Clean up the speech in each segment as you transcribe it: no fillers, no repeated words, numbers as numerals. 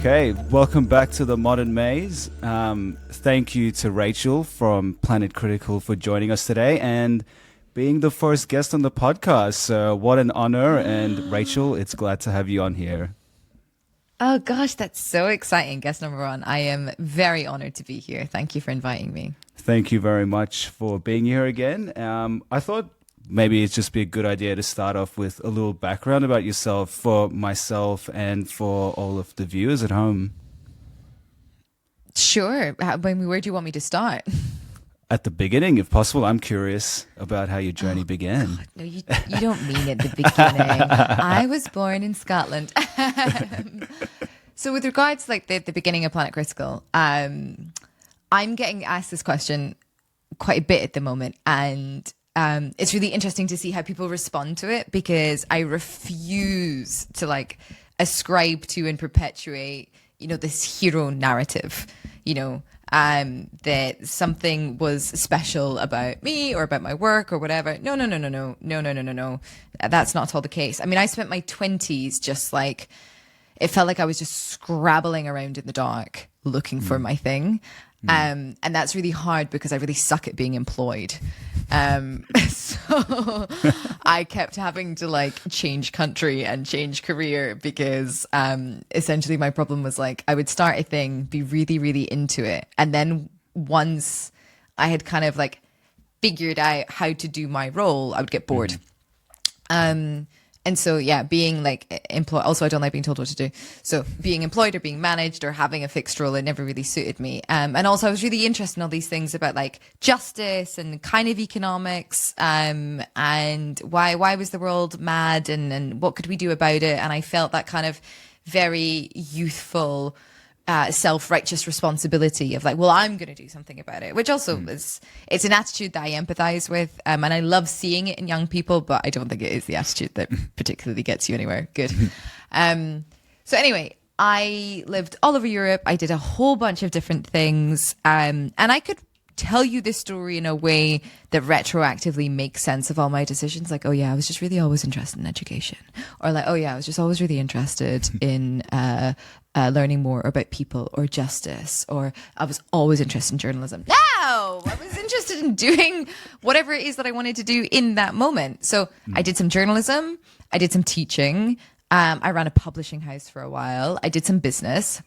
Okay, welcome back to the Modern Maze. Thank you to Rachel from Planet Critical for joining us today and being the first guest on the podcast. What an honor. And Rachel, it's glad to have you on here. Oh gosh, that's so exciting. Guest number one. I am very honored to be here. Thank you for inviting me. Thank you very much for being here again. I thought maybe it'd just be a good idea to start off with a little background about yourself for myself and for all of the viewers at home. Sure. Where do you want me to start? At the beginning, if possible. I'm curious about how your journey began. God, no, you don't mean at the beginning. I was born in Scotland. So with regards to like the beginning of Planet Critical, I'm getting asked this question quite a bit at the moment, and it's really interesting to see how people respond to it, because I refuse to like ascribe to and perpetuate, this hero narrative, that something was special about me or about my work or whatever. No. That's not at all the case. I mean, I spent my 20s just like, it felt like I was just scrabbling around in the dark looking for my thing. And that's really hard because I really suck at being employed. So I kept having to like change country and change career because essentially my problem was like I would start a thing, be really, really into it. And then once I had kind of like figured out how to do my role, I would get bored. And so, yeah, being like employed, also I don't like being told what to do. So being employed or being managed or having a fixed role, it never really suited me. And also I was really interested in all these things about like justice and kind of economics, and why was the world mad and what could we do about it? And I felt that kind of very youthful, self-righteous responsibility of like, well, I'm going to do something about it, which also it's an attitude that I empathize with. And I love seeing it in young people, but I don't think it is the attitude that particularly gets you anywhere good. So anyway, I lived all over Europe. I did a whole bunch of different things. And I could tell you this story in a way that retroactively makes sense of all my decisions. Like, oh yeah, I was just really always interested in education. Or like, oh yeah, I was just always really interested in learning more about people or justice. Or I was always interested in journalism. No, I was interested in doing whatever it is that I wanted to do in that moment. So I did some journalism. I did some teaching. I ran a publishing house for a while. I did some business.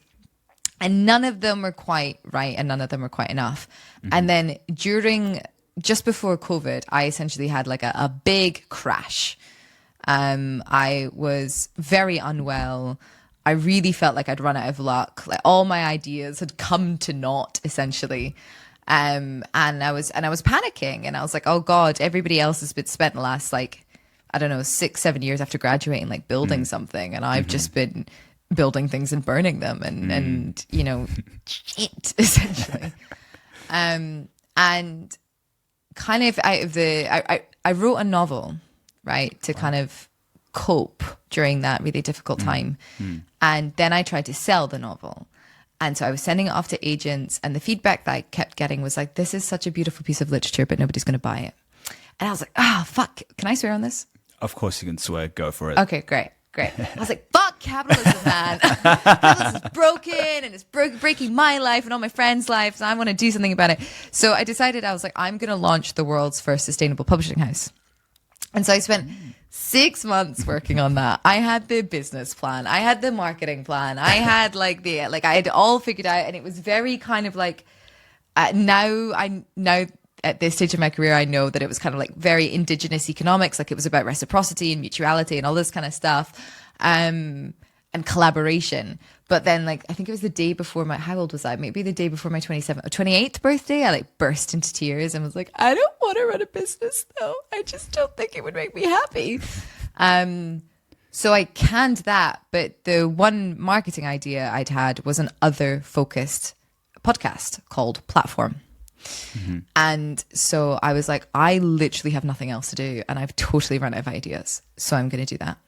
And none of them were quite right and none of them were quite enough. And then just before COVID, I essentially had like a big crash. I was very unwell. I really felt like I'd run out of luck. Like all my ideas had come to naught essentially. And I was panicking and I was like, oh God, everybody else has been spent the last like, I don't know, 6-7 years after graduating, like building something. And I've just been building things and burning them and shit, essentially. And kind of out of I wrote a novel, right, to kind of cope during that really difficult time. And then I tried to sell the novel. And so I was sending it off to agents, and the feedback that I kept getting was like, this is such a beautiful piece of literature, but nobody's going to buy it. And I was like, fuck. Can I swear on this? Of course you can swear. Go for it. Okay, great. I was like, fuck capitalism, man. Capitalism is broken and it's breaking my life and all my friends' lives, and I want to do something about it. So I decided, I was like, I'm going to launch the world's first sustainable publishing house. And so I spent 6 months working on that. I had the business plan. I had the marketing plan. I had I had it all figured out, and it was very kind of like, now at this stage of my career, I know that it was kind of like very indigenous economics. Like it was about reciprocity and mutuality and all this kind of stuff, and collaboration. But then like, I think it was the day before how old was I? Maybe the day before my 28th birthday, I like burst into tears and was like, I don't want to run a business though. I just don't think it would make me happy. So I canned that. But the one marketing idea I'd had was an other focused podcast called Platform. And so I was like, I literally have nothing else to do and I've totally run out of ideas. So I'm going to do that.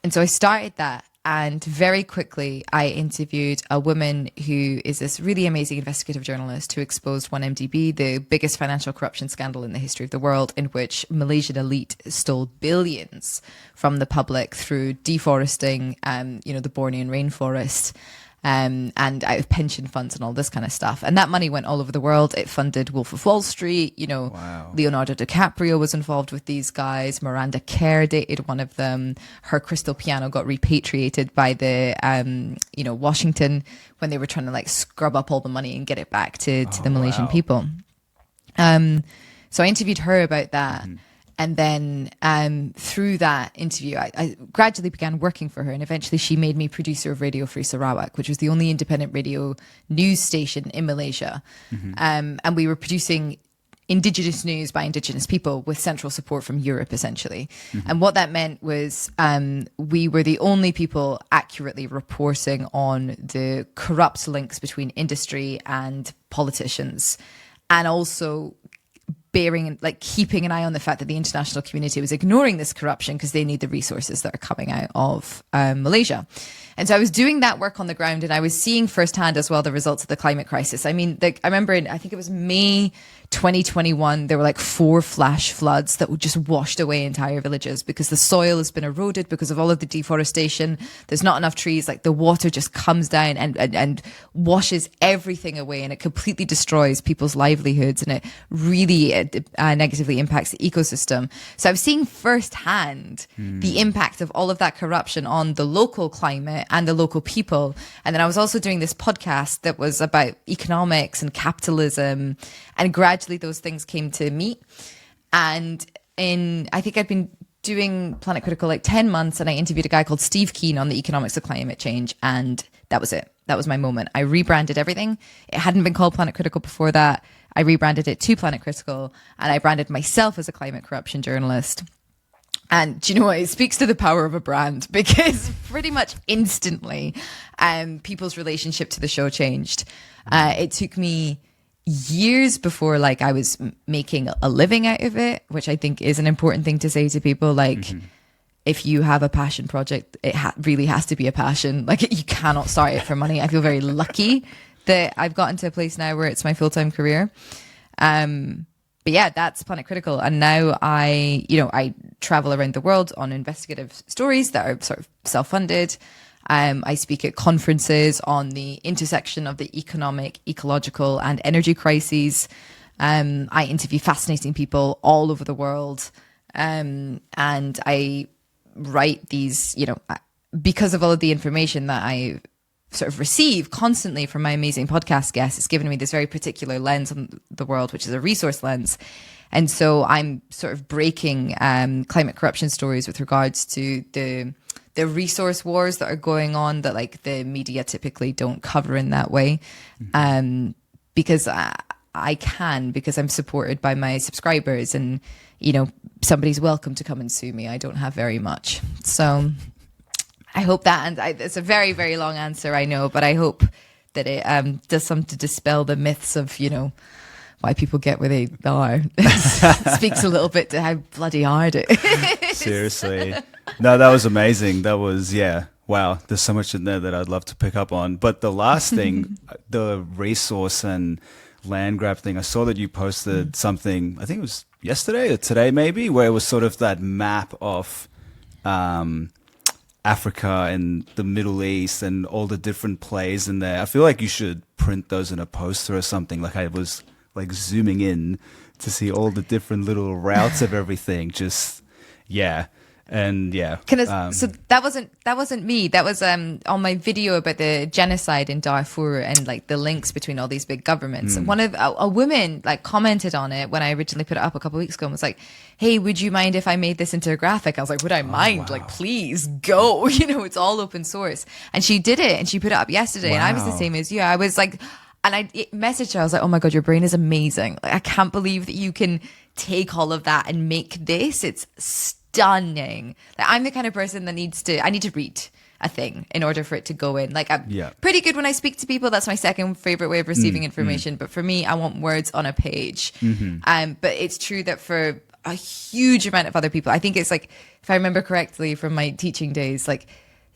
And so I started that, and very quickly I interviewed a woman who is this really amazing investigative journalist who exposed 1MDB, the biggest financial corruption scandal in the history of the world, in which Malaysian elite stole billions from the public through deforesting, the Bornean rainforest. and out of pension funds and all this kind of stuff. And that money went all over the world. It funded Wolf of Wall Street. Wow. Leonardo DiCaprio was involved with these guys. Miranda Kerr dated one of them. Her crystal piano got repatriated by the, Washington when they were trying to like scrub up all the money and get it back to the Malaysian people. So I interviewed her about that. Mm-hmm. And then through that interview, I gradually began working for her. And eventually she made me producer of Radio Free Sarawak, which was the only independent radio news station in Malaysia. Mm-hmm. And we were producing Indigenous news by Indigenous people with central support from Europe, essentially. Mm-hmm. And what that meant was we were the only people accurately reporting on the corrupt links between industry and politicians. And also keeping an eye on the fact that the international community was ignoring this corruption because they need the resources that are coming out of Malaysia. And so I was doing that work on the ground, and I was seeing firsthand as well the results of the climate crisis. I mean, I remember I think it was May 2021, there were like 4 flash floods that just washed away entire villages because the soil has been eroded because of all of the deforestation. There's not enough trees. Like the water just comes down and washes everything away, and it completely destroys people's livelihoods, and it really negatively impacts the ecosystem. So I was seeing firsthand the impact of all of that corruption on the local climate and the local people. And then I was also doing this podcast that was about economics and capitalism, and gradually those things came to meet. And I think I'd been doing Planet Critical like 10 months, and I interviewed a guy called Steve Keen on the economics of climate change, and that was it. That was my moment. I rebranded everything. It hadn't been called Planet Critical before that. I rebranded it to Planet Critical, and I branded myself as a climate corruption journalist. And do you know what? It speaks to the power of a brand, because pretty much instantly, people's relationship to the show changed. It took me years before I was making a living out of it, which I think is an important thing to say to people. If you have a passion project, it really has to be a passion. You cannot start it for money. I feel very lucky that I've gotten to a place now where it's my full-time career. But yeah, that's Planet Critical. And now I travel around the world on investigative stories that are sort of self-funded. I speak at conferences on the intersection of the economic, ecological, and energy crises. I interview fascinating people all over the world. And I write these, because of all of the information that I sort of receive constantly from my amazing podcast guests, it's given me this very particular lens on the world, which is a resource lens. And so I'm sort of breaking climate corruption stories with regards to the resource wars that are going on that the media typically don't cover in that way. Because because I'm supported by my subscribers, and, somebody's welcome to come and sue me. I don't have very much. So I hope that, and it's a very, very long answer, I know, but I hope that it does something to dispel the myths of, why people get where they are. Speaks a little bit to how bloody hard it is. Seriously. No, that was amazing. That was, wow. There's so much in there that I'd love to pick up on. But the last thing, the resource and land grab thing, I saw that you posted something, I think it was yesterday or today maybe, where it was sort of that map of Africa and the Middle East and all the different plays in there. I feel like you should print those in a poster or something. I was zooming in to see all the different little routes of everything. Just, And so that wasn't me. That was on my video about the genocide in Darfur and the links between all these big governments. And one of a woman commented on it when I originally put it up a couple of weeks ago and was like, "Hey, would you mind if I made this into a graphic?" I was like, "Would I mind? Wow. Please go." It's all open source. And she did it, and she put it up yesterday. Wow. And I was the same as you. I was like, and I messaged her. I was like, "Oh my God, your brain is amazing. I can't believe that you can take all of that and make this. It's stunning." I'm the kind of person that I need to read a thing in order for it to go in. I'm pretty good when I speak to people. That's my second favorite way of receiving information. But for me, I want words on a page. But it's true that for a huge amount of other people, I think it's if I remember correctly from my teaching days,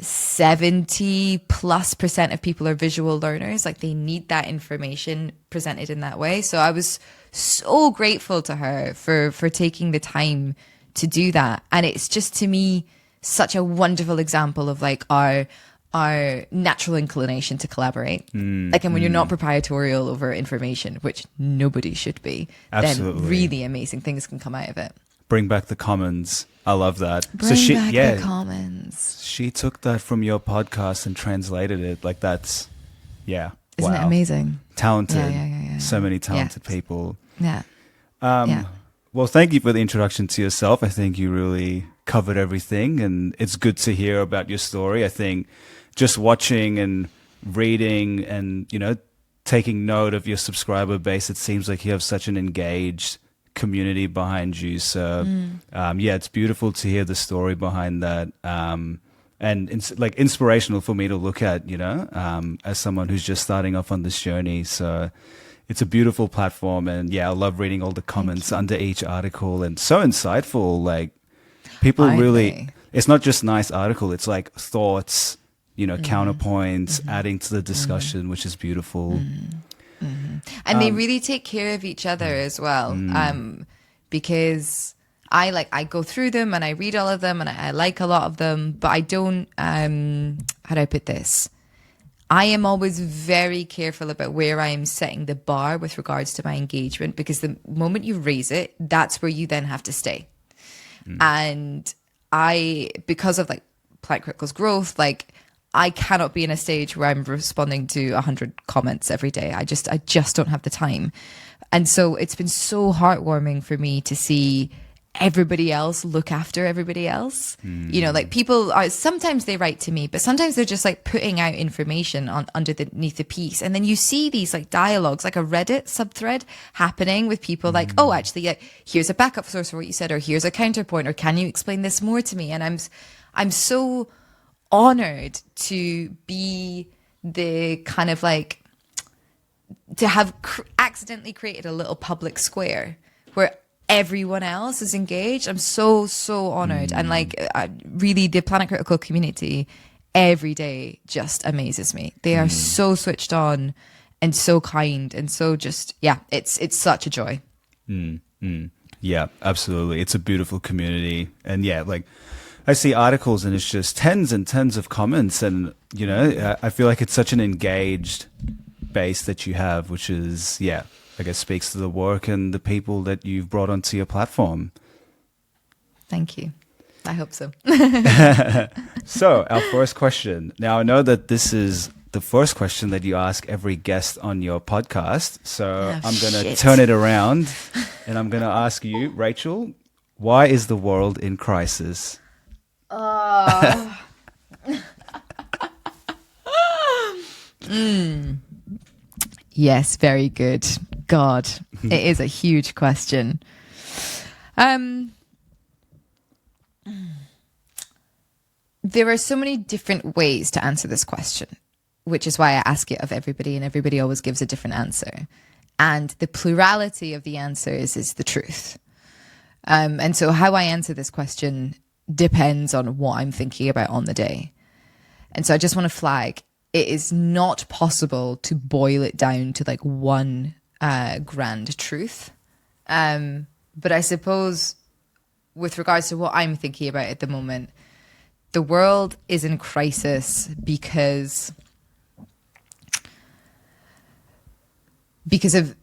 70+% of people are visual learners. They need that information presented in that way. So I was so grateful to her for taking the time to do that. And it's just, to me, such a wonderful example of our our natural inclination to collaborate. Like, and when you're not proprietorial over information, which nobody should be, Absolutely. then really amazing things can come out of it. Bring back the commons. I love that. Bring back the commons. She took that from your podcast and translated it. Like that's, yeah. Isn't it amazing? Talented. Yeah. So many talented people. Yeah. Well, thank you for the introduction to yourself. I think you really covered everything, and it's good to hear about your story. I think just watching and reading and, you know, taking note of your subscriber base, it seems like you have such an engaged community behind you. So, yeah, it's beautiful to hear the story behind that. And it's like inspirational for me to look at, you know, as someone who's just starting off on this journey. So it's a beautiful platform. And yeah, I love reading all the comments under each article, and so insightful. Like people really, it's not just nice article. It's like thoughts, you know, counterpoints, adding to the discussion, which is beautiful. And they really take care of each other as well. Because I go through them and I read all of them and I like a lot of them, but I don't, how do I put this? I am always very careful about where I am setting the bar with regards to my engagement, because the moment you raise it, that's where you then have to stay. And because of like Planet Critical's growth, like I cannot be in a stage where I'm responding to 100 comments every day. I just don't have the time. And so it's been so heartwarming for me to see everybody else look after everybody else. You know, like people are, sometimes they write to me, but sometimes they're just like putting out information underneath the piece. And then you see these like dialogues, like a Reddit subthread happening with people like, oh, actually, like, here's a backup source for what you said, or here's a counterpoint, or can you explain this more to me? And I'm so honored to be the kind of like, to have accidentally created a little public square where everyone else is engaged. I'm so honored. And like really the Planet Critical community every day just amazes me. They are so switched on and so kind and so just, yeah, it's such a joy. Yeah, absolutely. It's a beautiful community. And yeah, like I see articles and it's just tens and tens of comments, and you know, I feel like it's such an engaged base that you have, which is, yeah, I guess speaks to the work and the people that you've brought onto your platform. Thank you. I hope so. So our first question. Now I know that this is the first question that you ask every guest on your podcast. So I'm going to turn it around and I'm going to ask you, Rachel, why is the world in crisis? Yes, very good. God, it is a huge question. There are so many different ways to answer this question, which is why I ask it of everybody, and everybody always gives a different answer. And the plurality of the answers is the truth. And so how I answer this question depends on what I'm thinking about on the day. And so I just want to flag, it is not possible to boil it down to like one grand truth. But I suppose with regards to what I'm thinking about at the moment, the world is in crisis because of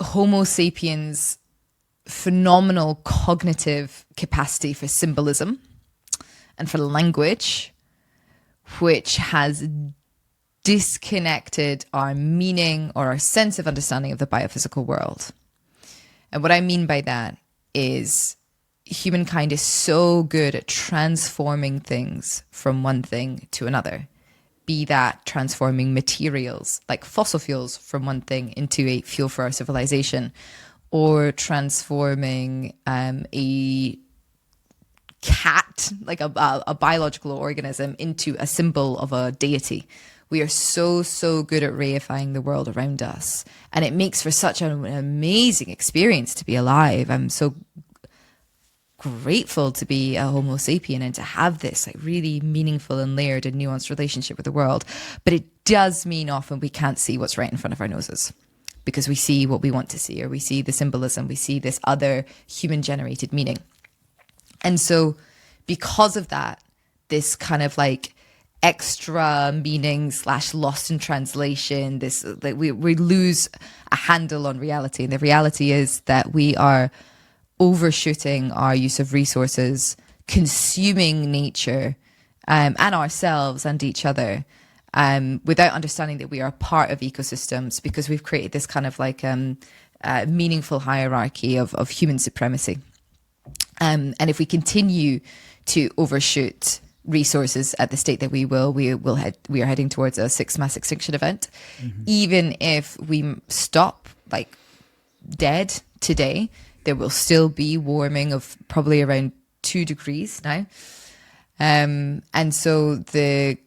Homo sapiens' phenomenal cognitive capacity for symbolism and for language, which has disconnected our meaning or our sense of understanding of the biophysical world. And what I mean by that is humankind is so good at transforming things from one thing to another, be that transforming materials like fossil fuels from one thing into a fuel for our civilization, or transforming a cat, like a biological organism, into a symbol of a deity. We are so good at reifying the world around us. And it makes for such an amazing experience to be alive. I'm so grateful to be a Homo sapien and to have this like really meaningful and layered and nuanced relationship with the world. But it does mean often we can't see what's right in front of our noses, because we see what we want to see, or we see the symbolism, we see this other human generated meaning. And so because of that, this kind of like extra meaning / lost in translation. This like we lose a handle on reality, and the reality is that we are overshooting our use of resources, consuming nature, and ourselves and each other, without understanding that we are part of ecosystems, because we've created this kind of like meaningful hierarchy of human supremacy. And if we continue to overshoot resources at the state that we are heading towards a sixth mass extinction event. Even if we stop like dead today, there will still be warming of probably around 2 degrees now. And so the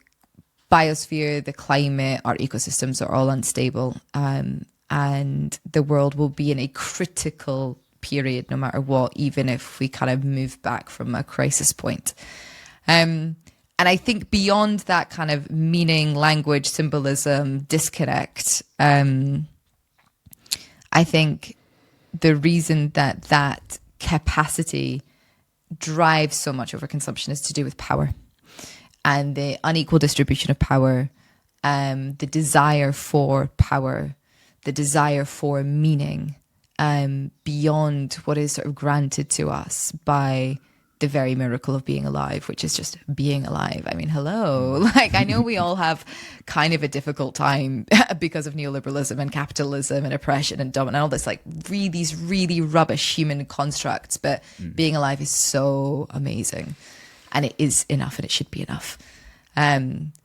biosphere, the climate, our ecosystems are all unstable. And the world will be in a critical period no matter what, even if we kind of move back from a crisis point. And I think beyond that kind of meaning, language, symbolism, disconnect, I think the reason that capacity drives so much overconsumption is to do with power and the unequal distribution of power, the desire for power, the desire for meaning, beyond what is sort of granted to us by the very miracle of being alive, which is just being alive. I mean, hello. Like, I know we all have kind of a difficult time because of neoliberalism and capitalism and oppression and dominance and all this, like these really rubbish human constructs. But being alive is so amazing, and it is enough, and it should be enough.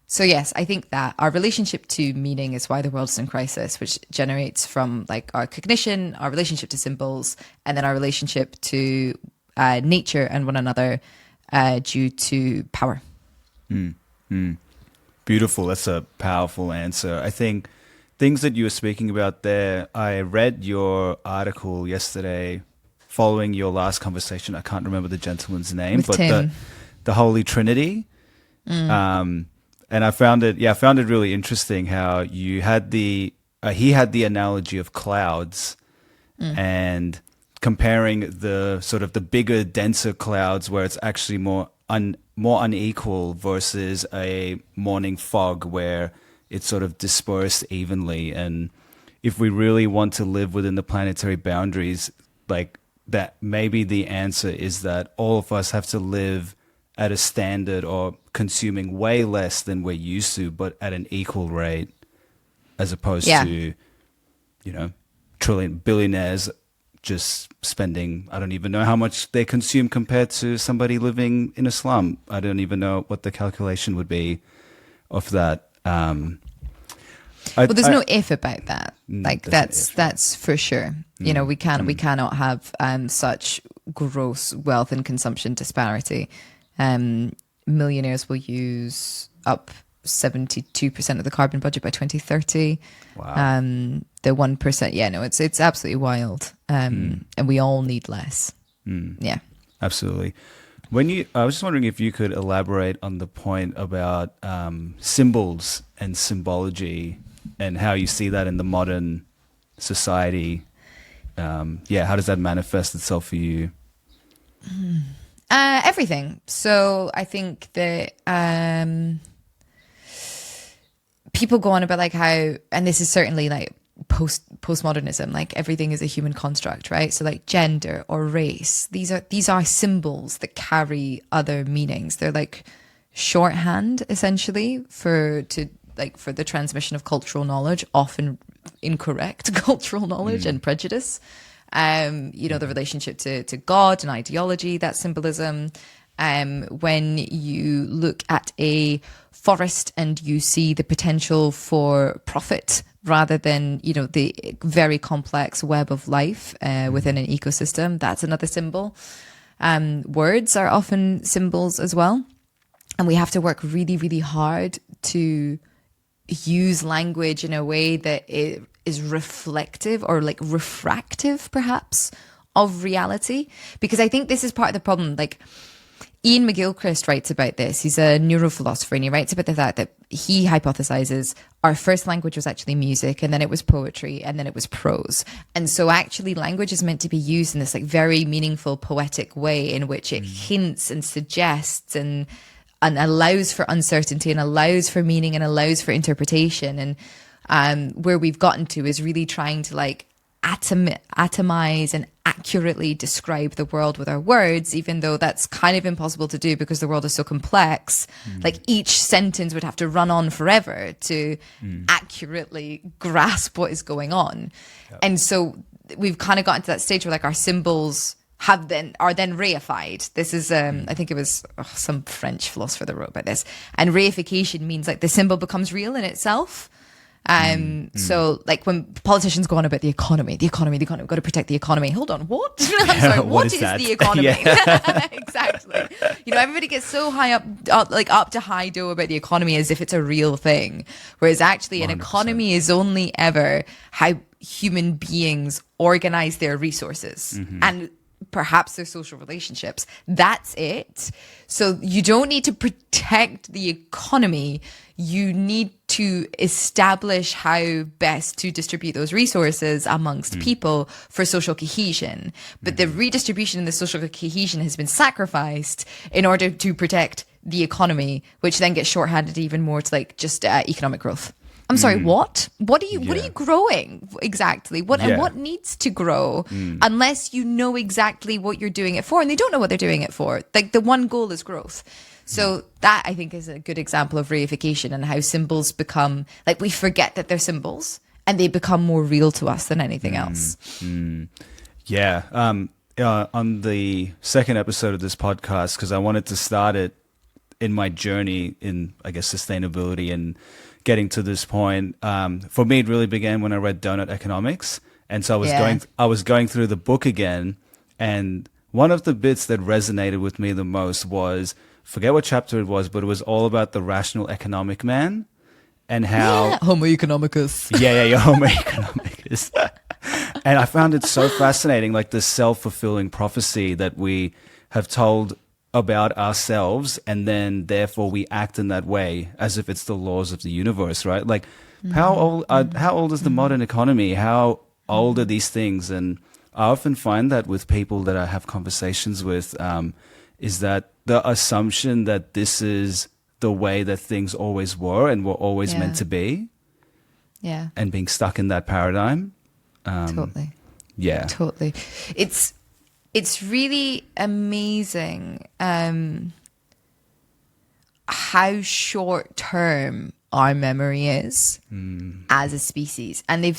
So yes, I think that our relationship to meaning is why the world is in crisis, which generates from like our cognition, our relationship to symbols, and then our relationship to nature and one another due to power. Beautiful. That's a powerful answer. I think things that you were speaking about there, I read your article yesterday following your last conversation. I can't remember the gentleman's name, With but Tim. the Holy Trinity. And I found it really interesting how you had he had the analogy of clouds and comparing the sort of the bigger, denser clouds where it's actually more unequal versus a morning fog where it's sort of dispersed evenly. And if we really want to live within the planetary boundaries, like that, maybe the answer is that all of us have to live at a standard or consuming way less than we're used to, but at an equal rate, as opposed to, billionaires just spending, I don't even know how much they consume compared to somebody living in a slum. I don't even know what the calculation would be of that. There's no if about that. Like that's for sure. We cannot have such gross wealth and consumption disparity. Millionaires will use up 72% of the carbon budget by 2030. Wow. The 1%, it's absolutely wild. And we all need less. Yeah, absolutely. I was just wondering if you could elaborate on the point about symbols and symbology and how you see that in the modern society. How does that manifest itself for you? Everything. So I think that people go on about like how, and this is certainly like postmodernism, like everything is a human construct, right? So like gender or race, these are symbols that carry other meanings. They're like shorthand essentially for the transmission of cultural knowledge, often incorrect cultural knowledge and prejudice. The relationship to God and ideology, that symbolism. When you look at a forest and you see the potential for profit rather than, the very complex web of life within an ecosystem, that's another symbol. Words are often symbols as well. And we have to work really, really hard to use language in a way that it is reflective or like refractive perhaps of reality, because I think this is part of the problem. Like Ian McGilchrist writes about this. He's a neurophilosopher, and he writes about the fact that he hypothesizes our first language was actually music, and then it was poetry, and then it was prose. And so actually language is meant to be used in this like very meaningful poetic way in which it hints and suggests and and allows for uncertainty and allows for meaning and allows for interpretation. And where we've gotten to is really trying to like atomize and accurately describe the world with our words, even though that's kind of impossible to do because the world is so complex. Like each sentence would have to run on forever to accurately grasp what is going on. Yep. And so we've kind of gotten to that stage where like our symbols are then reified. This is I think it was some French philosopher that wrote about this, and reification means like the symbol becomes real in itself. So like when politicians go on about the economy, we've got to protect the economy. Hold on, what? I'm sorry, what is the economy? Exactly. You know, everybody gets so high up to high do about the economy as if it's a real thing. Whereas actually 100%. An economy is only ever how human beings organize their resources and perhaps their social relationships. That's it. So you don't need to protect the economy. You need to establish how best to distribute those resources amongst people for social cohesion. But the redistribution and the social cohesion has been sacrificed in order to protect the economy, which then gets shorthanded even more to like just economic growth. I'm sorry, what? What are you growing exactly? And what needs to grow unless you know exactly what you're doing it for? And they don't know what they're doing it for. Like the one goal is growth. So that I think is a good example of reification and how symbols become like we forget that they're symbols and they become more real to us than anything else. Yeah. On the second episode of this podcast, because I wanted to start it in my journey in, I guess, sustainability and getting to this point. For me, it really began when I read Donut Economics. And so I was going through the book again. And one of the bits that resonated with me the most was, forget what chapter it was, but it was all about the rational economic man and how Homo economicus. Homo economicus. And I found it so fascinating, like the self-fulfilling prophecy that we have told about ourselves, and then therefore we act in that way as if it's the laws of the universe, right? Like how old is the modern economy? How old are these things? And I often find that with people that I have conversations with, is that the assumption that this is the way that things always were and were always meant to be. Yeah. And being stuck in that paradigm. Totally. Yeah. Totally. It's really amazing how short term our memory is as a species. And they've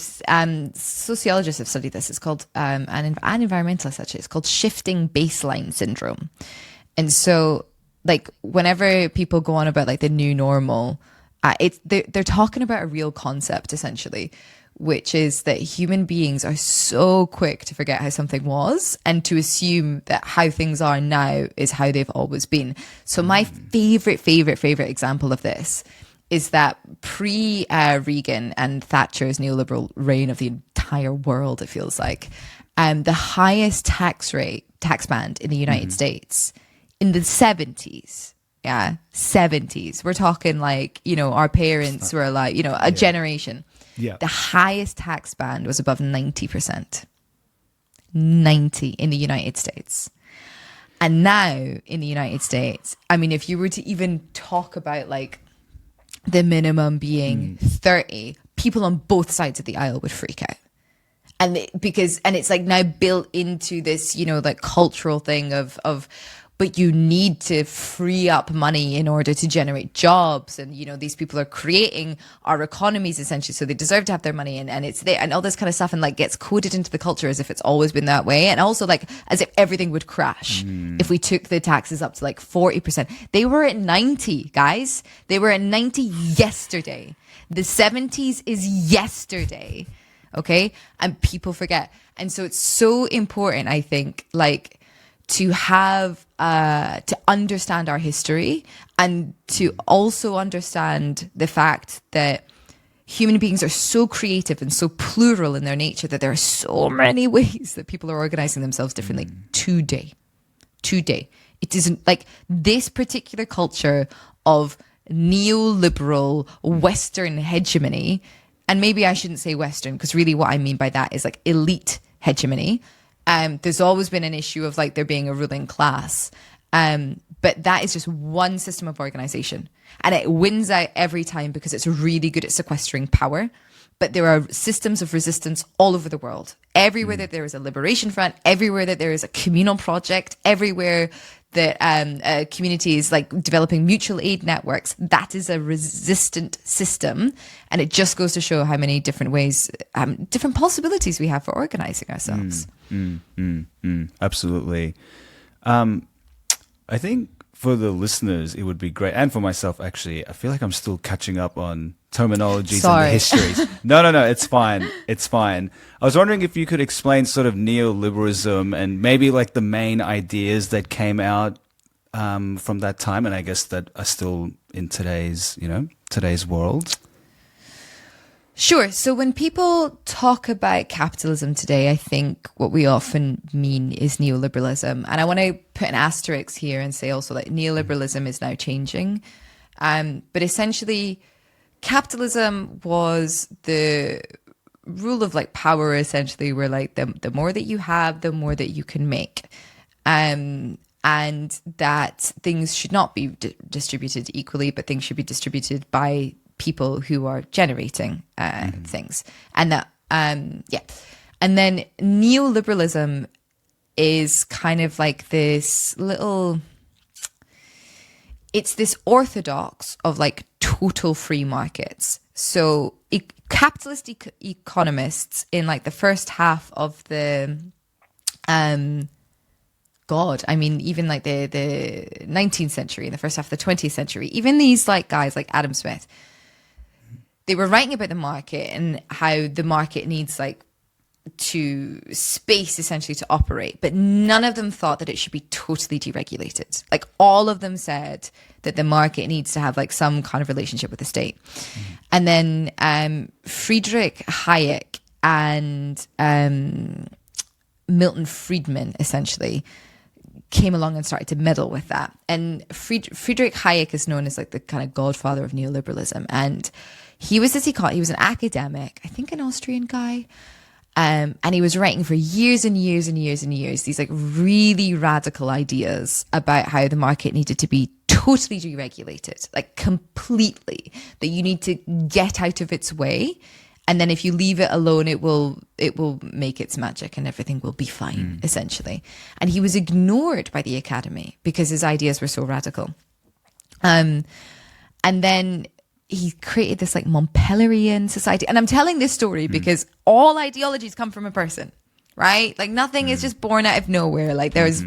sociologists have studied this. It's called and environmentalists actually. It's called shifting baseline syndrome. And so, like, whenever people go on about like the new normal, they're talking about a real concept essentially, which is that human beings are so quick to forget how something was and to assume that how things are now is how they've always been. So my favorite example of this is that pre-Reagan and Thatcher's neoliberal reign of the entire world, it feels like, the highest tax band in the United States in the 70s. Yeah, 70s. We're talking like, you know, our parents were like, you know, a generation. Yeah. The highest tax band was above 90%. 90 in the United States. And now in the United States, I mean, if you were to even talk about like the minimum being 30, people on both sides of the aisle would freak out. And it's like now built into this, you know, like cultural thing of but you need to free up money in order to generate jobs. And, you know, these people are creating our economies essentially. So they deserve to have their money and it's there and all this kind of stuff and like gets coded into the culture as if it's always been that way. And also like as if everything would crash if we took the taxes up to like 40%. They were at 90, guys. They were at 90 yesterday. The 70s is yesterday. Okay. And people forget. And so it's so important, I think, like, to have to understand our history and to also understand the fact that human beings are so creative and so plural in their nature that there are so many ways that people are organizing themselves differently today. It isn't like this particular culture of neoliberal Western hegemony, and maybe I shouldn't say Western because really what I mean by that is like elite hegemony. There's always been an issue of like there being a ruling class. But that is just one system of organization. And it wins out every time because it's really good at sequestering power. But there are systems of resistance all over the world. Everywhere that there is a liberation front, everywhere that there is a communal project, everywhere that communities like developing mutual aid networks, that is a resistant system. And it just goes to show how many different ways, different possibilities we have for organizing ourselves. Absolutely. I think for the listeners, it would be great. And for myself, actually, I feel like I'm still catching up on terminologies and the histories. No, it's fine. It's fine. I was wondering if you could explain sort of neoliberalism and maybe like the main ideas that came out from that time, and I guess that are still in today's world. Sure. So when people talk about capitalism today, I think what we often mean is neoliberalism. And I want to put an asterisk here and say also that neoliberalism is now changing. But essentially, capitalism was the rule of like power, essentially, where like the more that you have, the more that you can make. And that things should not be distributed equally, but things should be distributed by people who are generating things. And that, and then neoliberalism is kind of like this it's this orthodox of like total free markets. So capitalist economists in like the first half of the, even like the 19th century, the first half of the 20th century, even these like guys like Adam Smith, they were writing about the market and how the market needs like to space essentially to operate, but none of them thought that it should be totally deregulated. Like all of them said that the market needs to have like some kind of relationship with the state. And then Friedrich Hayek and Milton Friedman essentially came along and started to meddle with that. And Friedrich Hayek is known as like the kind of godfather of neoliberalism. And he was he was an academic, I think an Austrian guy. And he was writing for years and years and years and years, these like really radical ideas about how the market needed to be totally deregulated, like completely, that you need to get out of its way. And then if you leave it alone, it will make its magic and everything will be fine, essentially. And he was ignored by the academy because his ideas were so radical. And then he created this like Montpellerian society. And I'm telling this story because all ideologies come from a person, right? Like nothing is just born out of nowhere. Like there's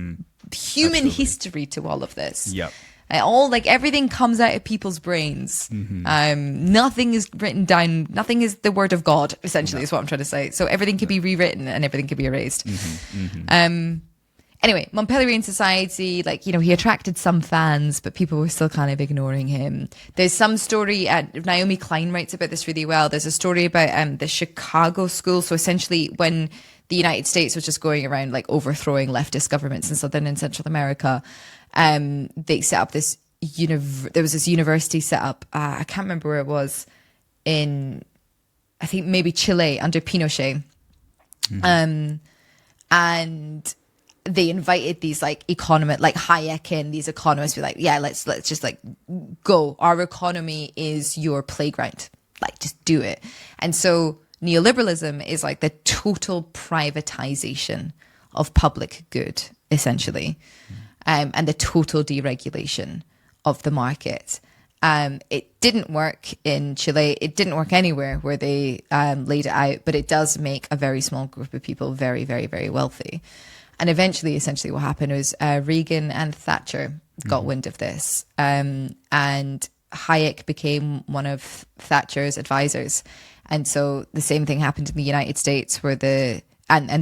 human history to all of this. Yep. Everything comes out of people's brains. Nothing is written down. Nothing is the word of God, essentially, is what I'm trying to say. So everything can be rewritten and everything can be erased. Anyway, Montpellerian society, like, you know, he attracted some fans, but people were still kind of ignoring him. There's some story, Naomi Klein writes about this really well. There's a story about the Chicago school. So essentially when the United States was just going around like overthrowing leftist governments in Southern and Central America, they set up this, there was this university set up, I can't remember where it was, I think maybe Chile under Pinochet. And they invited these like economists, like Hayek and these economists, be like, yeah, let's just like go. Our economy is your playground. Like just do it. And so neoliberalism is like the total privatization of public good, essentially, and the total deregulation of the market. It didn't work in Chile. It didn't work anywhere where they laid it out, but it does make a very small group of people very, very, very wealthy. And eventually, essentially what happened was Reagan and Thatcher got wind of this. And Hayek became one of Thatcher's advisors. And so the same thing happened in the United States and the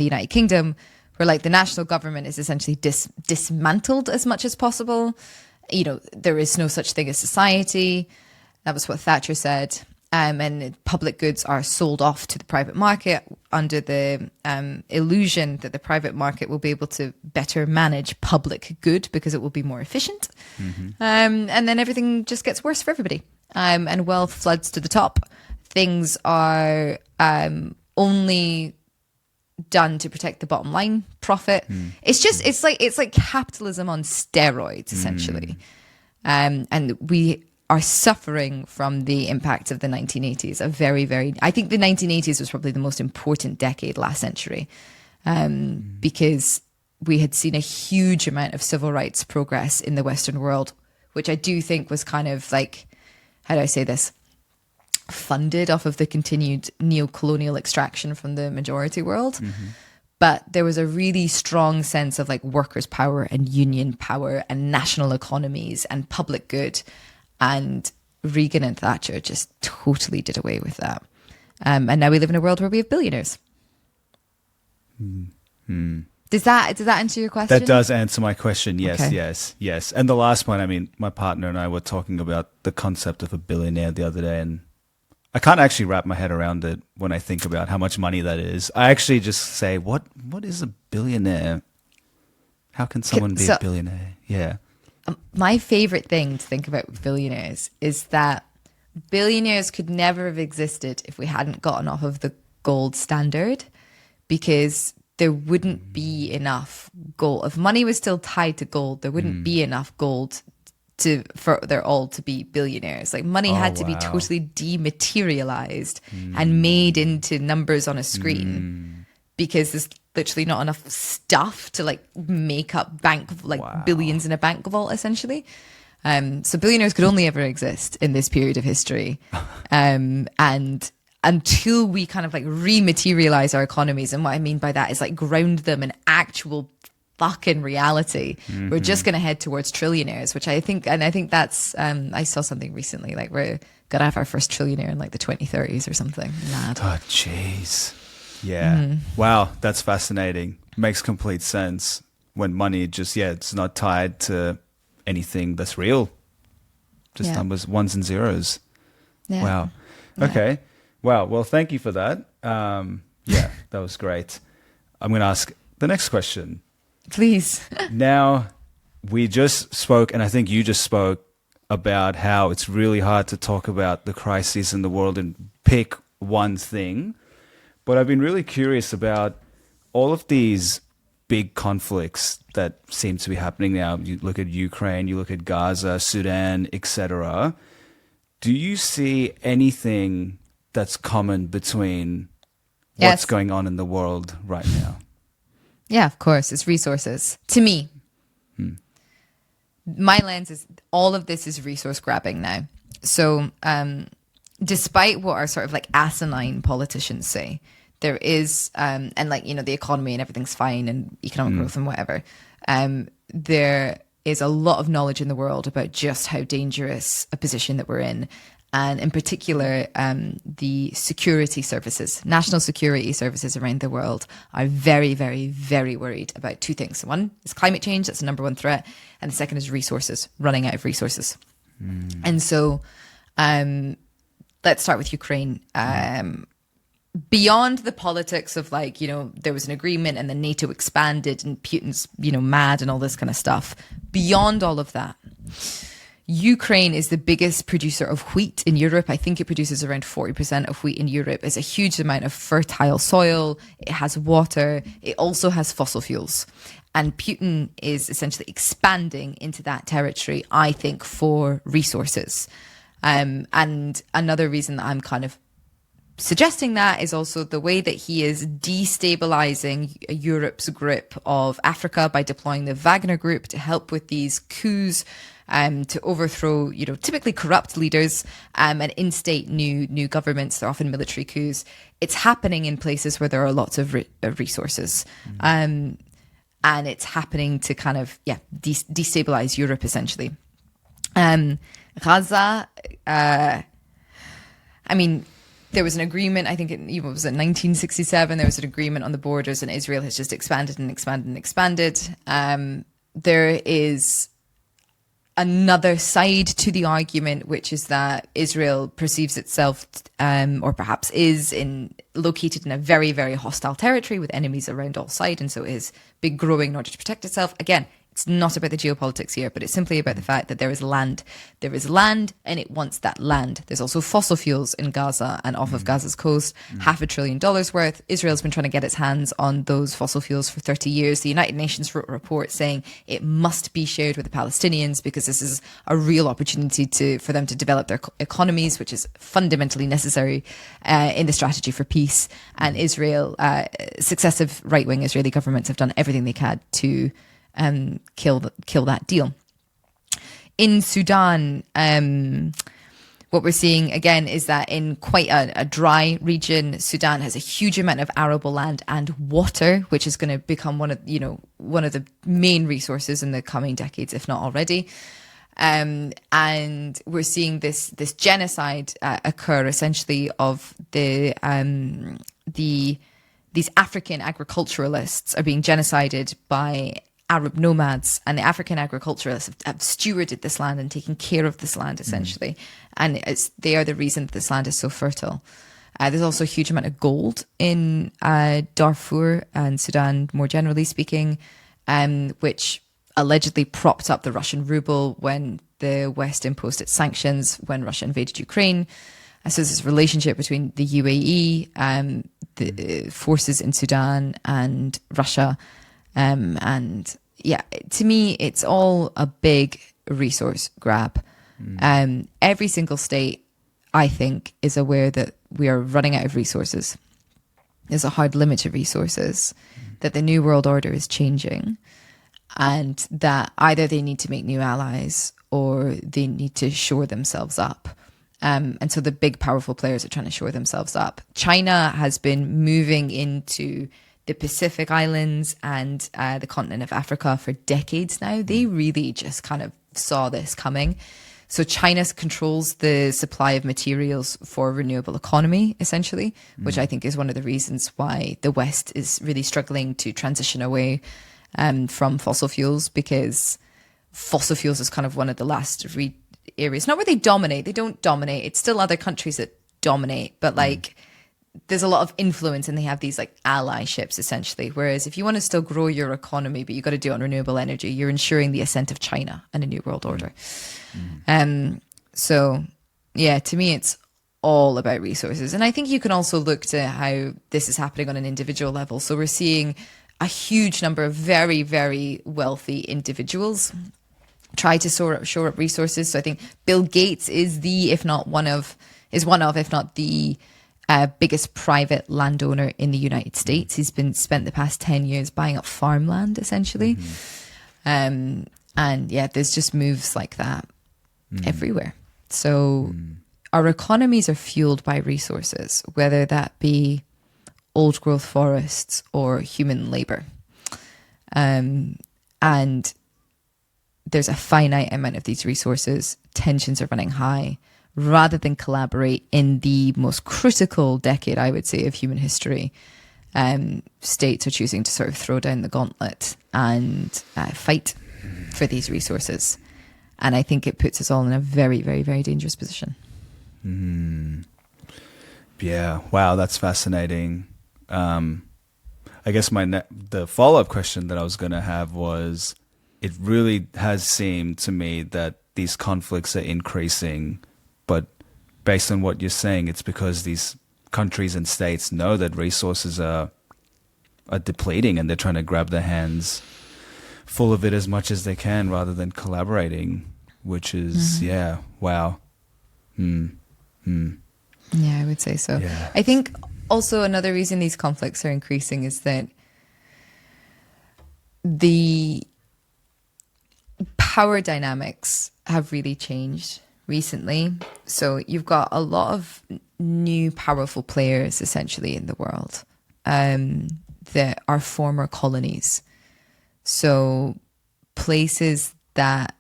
United Kingdom, where like the national government is essentially dismantled as much as possible. You know, there is no such thing as society. That was what Thatcher said. And public goods are sold off to the private market under the illusion that the private market will be able to better manage public good because it will be more efficient. And then everything just gets worse for everybody. And wealth floods to the top. Things are only done to protect the bottom line profit. It's like capitalism on steroids, essentially. And we are suffering from the impact of the 1980s. I think the 1980s was probably the most important decade last century, because we had seen a huge amount of civil rights progress in the Western world, which I do think was kind of like, how do I say this? Funded off of the continued neo-colonial extraction from the majority world. But there was a really strong sense of like workers' power and union power and national economies and public good. And Reagan and Thatcher just totally did away with that. And now we live in a world where we have billionaires. Does that answer your question? That does answer my question. Yes, Okay. yes. And the last one, I mean, my partner and I were talking about the concept of a billionaire the other day, and I can't actually wrap my head around it when I think about how much money that is. I actually just say, what is a billionaire? How can someone be a billionaire? Yeah. My favorite thing to think about with billionaires is that billionaires could never have existed if we hadn't gotten off of the gold standard, because there wouldn't be enough gold. If money was still tied to gold, there wouldn't be enough gold for they're all to be billionaires. Like money had to be totally dematerialized and made into numbers on a screen, because there's literally not enough stuff to like make up billions in a bank vault, essentially. So billionaires could only ever exist in this period of history. And until we kind of like rematerialize our economies, and what I mean by that is like ground them in actual fucking reality, we're just going to head towards trillionaires, which I think that's I saw something recently, like we're gonna have our first trillionaire in like the 2030s or something. Mad. Oh jeez. Yeah. Wow, that's fascinating. Makes complete sense when money just it's not tied to anything that's real, just numbers, ones and zeros. Wow. Okay. Wow, well, thank you for that. That was great. I'm going to ask the next question. Please. Now, we just spoke, and I think you just spoke about how it's really hard to talk about the crises in the world and pick one thing. But I've been really curious about all of these big conflicts that seem to be happening now. You look at Ukraine, you look at Gaza, Sudan, etc. Do you see anything that's common between what's going on in the world right now? Yeah, of course. It's resources. To me, my lens is all of this is resource grabbing now. So despite what our sort of like asinine politicians say, there is, and like, you know, the economy and everything's fine and economic growth and whatever, there is a lot of knowledge in the world about just how dangerous a position that we're in. And in particular, the security services, national security services around the world are very, very, very worried about two things. One is climate change. That's the number one threat. And the second is resources, running out of resources. And so let's start with Ukraine. Beyond the politics of like, you know, there was an agreement and then NATO expanded and Putin's, you know, mad and all this kind of stuff. Beyond all of that, Ukraine is the biggest producer of wheat in Europe. I think it produces around 40% of wheat in Europe. It's a huge amount of fertile soil. It has water. It also has fossil fuels. And Putin is essentially expanding into that territory, I think, for resources. And another reason that I'm kind of suggesting that is also the way that he is destabilizing Europe's grip of Africa by deploying the Wagner Group to help with these coups, to overthrow, you know, typically corrupt leaders, and instate new governments. They're often military coups. It's happening in places where there are lots of resources, and it's happening to kind of destabilize Europe essentially. Gaza, I mean, there was an agreement, I think it was in 1967, there was an agreement on the borders, and Israel has just expanded and expanded and expanded. There is another side to the argument, which is that Israel perceives itself, or perhaps is, located in a very, very hostile territory with enemies around all sides, and so it has been growing in order to protect itself. Again, It's not about the geopolitics here, but it's simply about the fact that there is land. There is land and it wants that land. There's also fossil fuels in Gaza and off of Gaza's coast, $500 billion worth. Israel's been trying to get its hands on those fossil fuels for 30 years. The United Nations wrote a report saying it must be shared with the Palestinians because this is a real opportunity for them to develop their economies, which is fundamentally necessary in the strategy for peace. And Israel, successive right-wing Israeli governments have done everything they can to kill that deal. In Sudan, what we're seeing again is that in quite a dry region, Sudan has a huge amount of arable land and water, which is going to become one of the main resources in the coming decades, if not already. And we're seeing this genocide occur essentially of these African agriculturalists are being genocided by Arab nomads, and the African agriculturalists have stewarded this land and taken care of this land essentially. And they are the reason that this land is so fertile. There's also a huge amount of gold in Darfur and Sudan, more generally speaking, which allegedly propped up the Russian ruble when the West imposed its sanctions when Russia invaded Ukraine. And so there's this relationship between the UAE, the forces in Sudan and Russia. And yeah, to me, it's all a big resource grab. Every single state, I think, is aware that we are running out of resources. There's a hard limit to resources, that the New World Order is changing, and that either they need to make new allies or they need to shore themselves up. And so the big, powerful players are trying to shore themselves up. China has been moving into the Pacific Islands and the continent of Africa for decades now. They really just kind of saw this coming. So China controls the supply of materials for a renewable economy, essentially, which I think is one of the reasons why the West is really struggling to transition away from fossil fuels, because fossil fuels is kind of one of the last areas, not where they dominate. They don't dominate. It's still other countries that dominate, but there's a lot of influence and they have these like allyships essentially. Whereas if you want to still grow your economy, but you got to do it on renewable energy, you're ensuring the ascent of China and a new world order. So yeah, to me, it's all about resources. And I think you can also look to how this is happening on an individual level. So we're seeing a huge number of very, very wealthy individuals try to shore up resources. So I think Bill Gates is if not the biggest private landowner in the United States. He's spent the past 10 years buying up farmland, essentially. And yeah, there's just moves like that everywhere. So our economies are fueled by resources, whether that be old growth forests or human labor. And there's a finite amount of these resources. Tensions are running high. Rather than collaborate in the most critical decade, I would say, of human history, states are choosing to sort of throw down the gauntlet and fight for these resources. And I think it puts us all in a very, very, very dangerous position. Yeah, wow, that's fascinating. I guess the follow-up question that I was going to have was, it really has seemed to me that these conflicts are increasing, but based on what you're saying, it's because these countries and states know that resources are depleting and they're trying to grab their hands full of it as much as they can rather than collaborating, which is, yeah, wow. Yeah, I would say so. Yeah. I think also another reason these conflicts are increasing is that the power dynamics have really changed recently. So you've got a lot of new powerful players essentially in the world that are former colonies. So places that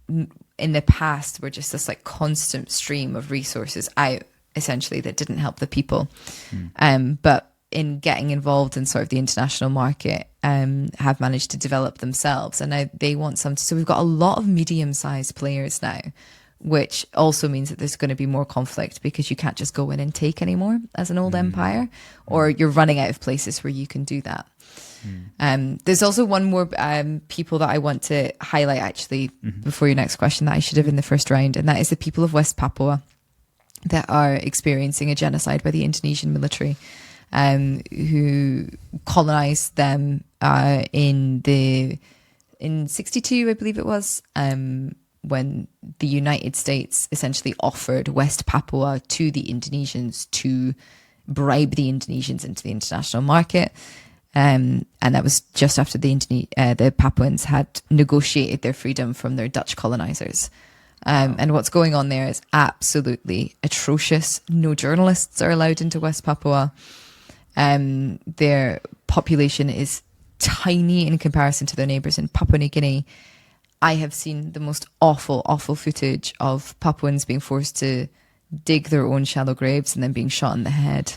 in the past were just this like constant stream of resources out essentially that didn't help the people. But in getting involved in sort of the international market, have managed to develop themselves, and now they want some. So we've got a lot of medium-sized players now, which also means that there's going to be more conflict because you can't just go in and take anymore as an old empire, or you're running out of places where you can do that. There's also one more people that I want to highlight actually before your next question that I should have in the first round, and that is the people of West Papua that are experiencing a genocide by the Indonesian military, who colonized them in 62, I believe it was, when the United States essentially offered West Papua to the Indonesians to bribe the Indonesians into the international market. And that was just after the Papuans had negotiated their freedom from their Dutch colonizers. And what's going on there is absolutely atrocious. No journalists are allowed into West Papua. Their population is tiny in comparison to their neighbours in Papua New Guinea. I have seen the most awful, awful footage of Papuans being forced to dig their own shallow graves and then being shot in the head.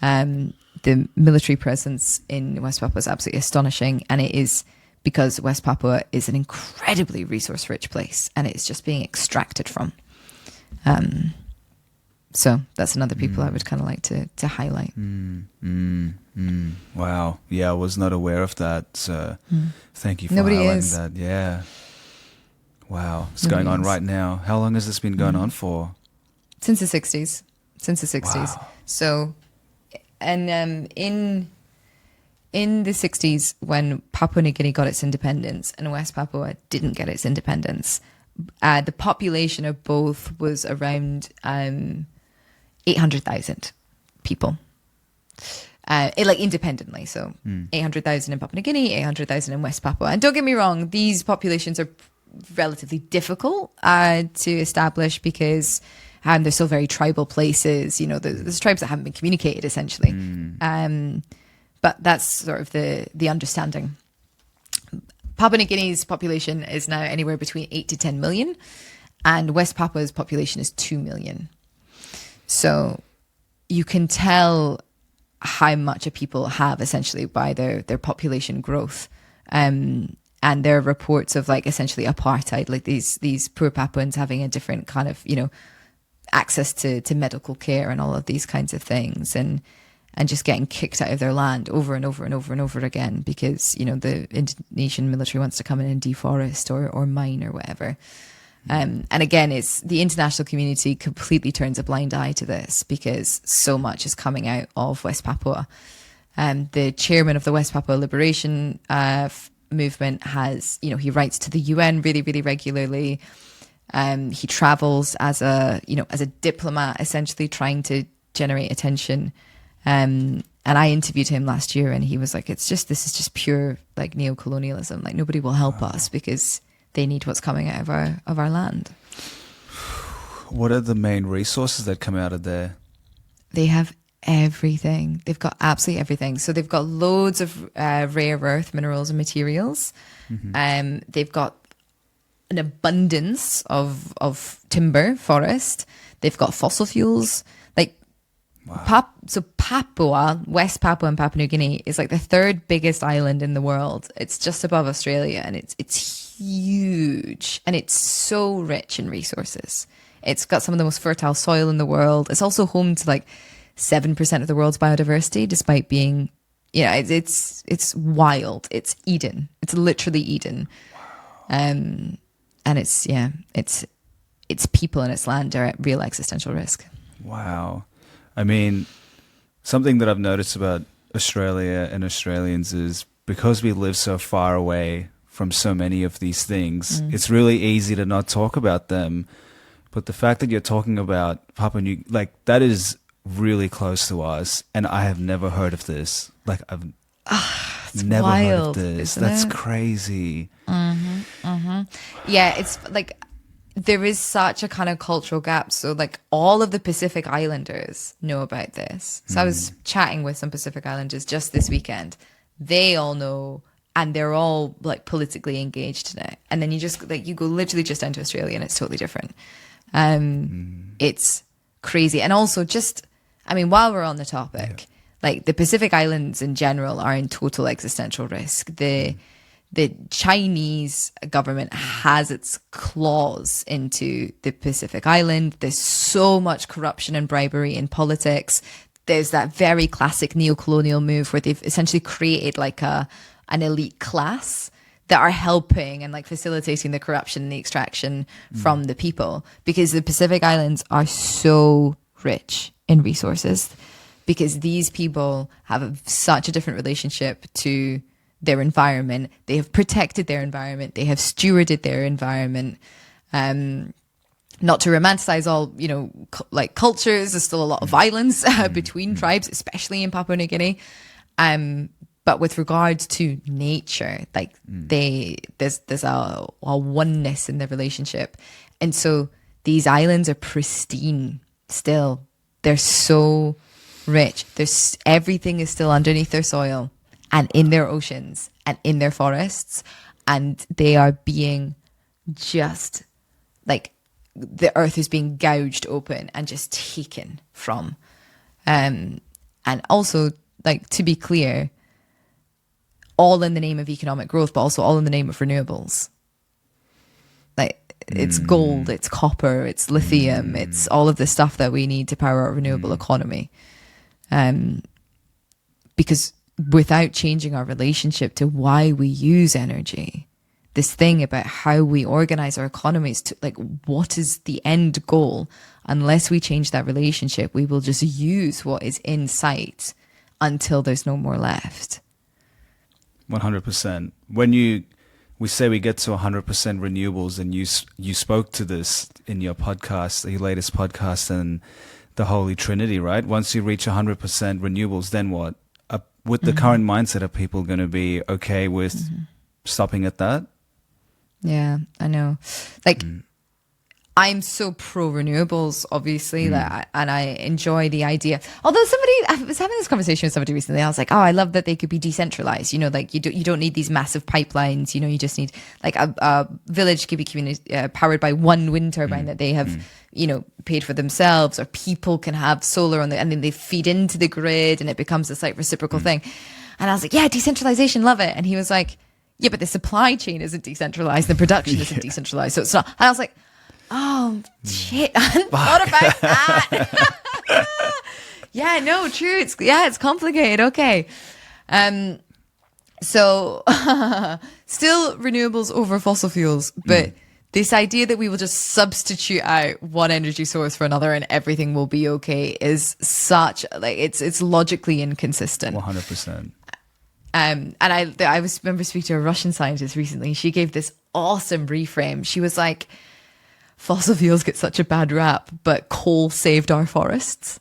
The military presence in West Papua is absolutely astonishing, and it is because West Papua is an incredibly resource-rich place, and it's just being extracted from. So that's another people I would kind of like to highlight. Wow. Yeah, I was not aware of that. So thank you for Nobody highlighting is. that. Yeah. Wow. It's Nobody going on is. right now. How long has this been going on for? Since the 60s. Wow. So, and in the 60s, when Papua New Guinea got its independence and West Papua didn't get its independence, the population of both was around 800,000 people. Independently. So 800,000 in Papua New Guinea, 800,000 in West Papua. And don't get me wrong, these populations are relatively difficult to establish because they're still very tribal places. You know, there's tribes that haven't been communicated, essentially. But that's sort of the understanding. Papua New Guinea's population is now anywhere between 8 to 10 million, and West Papua's population is 2 million. So you can tell how much a people have essentially by their population growth. And there are reports of like essentially apartheid, like these poor Papuans having a different kind of, you know, access to medical care and all of these kinds of things, and just getting kicked out of their land over and over and over and over again because, you know, the Indonesian military wants to come in and deforest or mine or whatever. And again, it's the international community completely turns a blind eye to this because so much is coming out of West Papua. The chairman of the West Papua Liberation movement has, you know, he writes to the UN really, really regularly. He travels as a diplomat, essentially trying to generate attention. And I interviewed him last year, and he was like, this is just pure like neocolonialism. Like nobody will help us because they need what's coming out of our land. What are the main resources that come out of there? They have everything. They've got absolutely everything. So they've got loads of rare earth minerals and materials. They've got an abundance of timber, forest. They've got fossil fuels. Like Papua, West Papua and Papua New Guinea is like the third biggest island in the world. It's just above Australia, and it's huge, and it's so rich in resources. It's got some of the most fertile soil in the world. It's also home to like 7% of the world's biodiversity, despite being, you know, it's wild. It's Eden. It's literally Eden. And it's people and its land are at real existential risk. Wow. I mean, something that I've noticed about Australia and Australians is because we live so far away from so many of these things, it's really easy to not talk about them. But the fact that you're talking about Papua New, like that is really close to us, and I have never heard of this. Like I've never wild, heard of this. isn't That's it? crazy. Yeah, it's like there is such a kind of cultural gap. So like all of the Pacific Islanders know about this. So I was chatting with some Pacific Islanders just this weekend. They all know, and they're all like politically engaged in it. And then you just like you go literally just down to Australia, and it's totally different. It's crazy. And also just, I mean, while we're on the topic, like the Pacific Islands in general are in total existential risk. The Chinese government has its claws into the Pacific Island. There's so much corruption and bribery in politics. there's that very classic neo-colonial move where they've essentially created like an elite class that are helping and like facilitating the corruption and the extraction from the people, because the Pacific Islands are so rich in resources, because these people have such a different relationship to their environment. They have protected their environment. They have stewarded their environment. Not to romanticize all, like cultures, there's still a lot of violence between tribes, especially in Papua New Guinea. But with regards to nature, like there's a oneness in the relationship. And so these islands are pristine still. They're so rich. Everything is still underneath their soil and in their oceans and in their forests. And they are being just like, the earth is being gouged open and just taken from. And also, like, to be clear, all in the name of economic growth, but also all in the name of renewables. Like, it's gold, it's copper, it's lithium, it's all of the stuff that we need to power our renewable economy. Because without changing our relationship to why we use energy, this thing about how we organize our economies to, like, what is the end goal? Unless we change that relationship, we will just use what is in sight until there's no more left. 100%. When we say we get to 100% renewables, and you spoke to this in your podcast, your latest podcast, and the Holy Trinity, right? Once you reach 100% renewables, then what? With the current mindset, are people going to be okay with stopping at that? Yeah, I know. Like, I'm so pro renewables, obviously, and I enjoy the idea. Although I was having this conversation with somebody recently, I was like, oh, I love that they could be decentralized. Like you don't need these massive pipelines. You just need like a village could be powered by one wind turbine that they have, paid for themselves, or people can have solar and then they feed into the grid, and it becomes this like reciprocal thing. And I was like, yeah, decentralization, love it. And he was like, yeah, but the supply chain isn't decentralized, the production isn't decentralized, so it's not. And I was like, oh shit, I hadn't thought about that. Yeah, no, true. It's complicated. Okay. So still renewables over fossil fuels, but this idea that we will just substitute out one energy source for another and everything will be okay is such like it's logically inconsistent. 100%. And I remember speaking to a Russian scientist recently. She gave this awesome reframe. She was like, fossil fuels get such a bad rap, but coal saved our forests.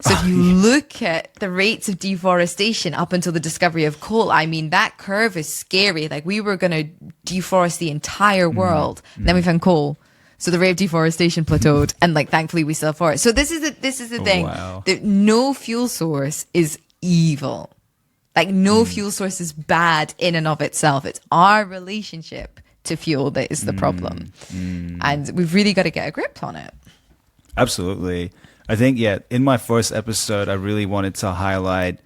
So if you look at the rates of deforestation up until the discovery of coal, I mean, that curve is scary. Like, we were going to deforest the entire world. Then we found coal. So the rate of deforestation plateaued, and like, thankfully we still have forest. So this is the thing. Wow. That no fuel source is evil. Like, no fuel source is bad in and of itself. It's our relationship to fuel that is the problem. And we've really got to get a grip on it. Absolutely. I think, in my first episode, I really wanted to highlight,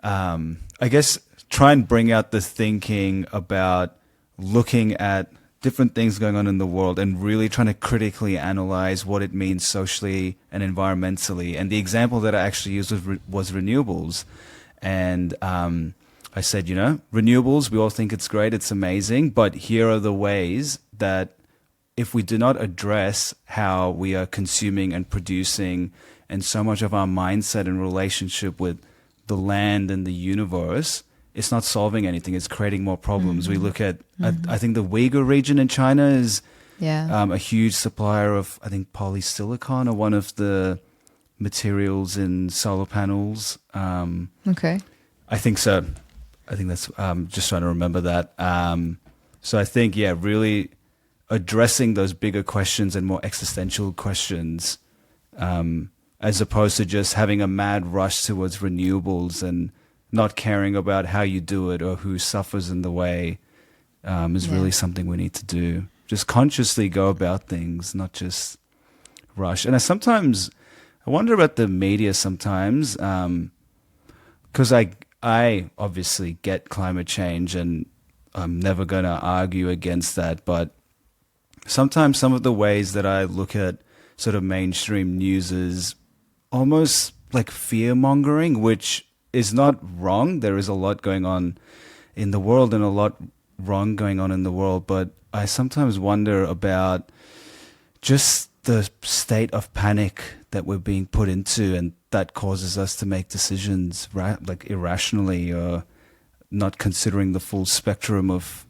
I guess, try and bring out the thinking about looking at different things going on in the world and really trying to critically analyze what it means socially and environmentally. And the example that I actually used was renewables. And I said, renewables, we all think it's great, it's amazing, but here are the ways that if we do not address how we are consuming and producing, and so much of our mindset and relationship with the land and the universe, it's not solving anything. It's creating more problems. We look at, I think the Uyghur region in China is a huge supplier of, I think, polysilicon, or one of the materials in solar panels. Okay. I think so. I think that's, just trying to remember that. So I think, really addressing those bigger questions and more existential questions, as opposed to just having a mad rush towards renewables and not caring about how you do it or who suffers in the way, is really something we need to do. Just consciously go about things, not just rush. And I wonder about the media sometimes, because I obviously get climate change and I'm never going to argue against that. But sometimes some of the ways that I look at sort of mainstream news is almost like fear mongering, which is not wrong. There is a lot going on in the world and a lot wrong going on in the world. But I sometimes wonder about just the state of panic that we're being put into, and that causes us to make decisions like irrationally, or not considering the full spectrum of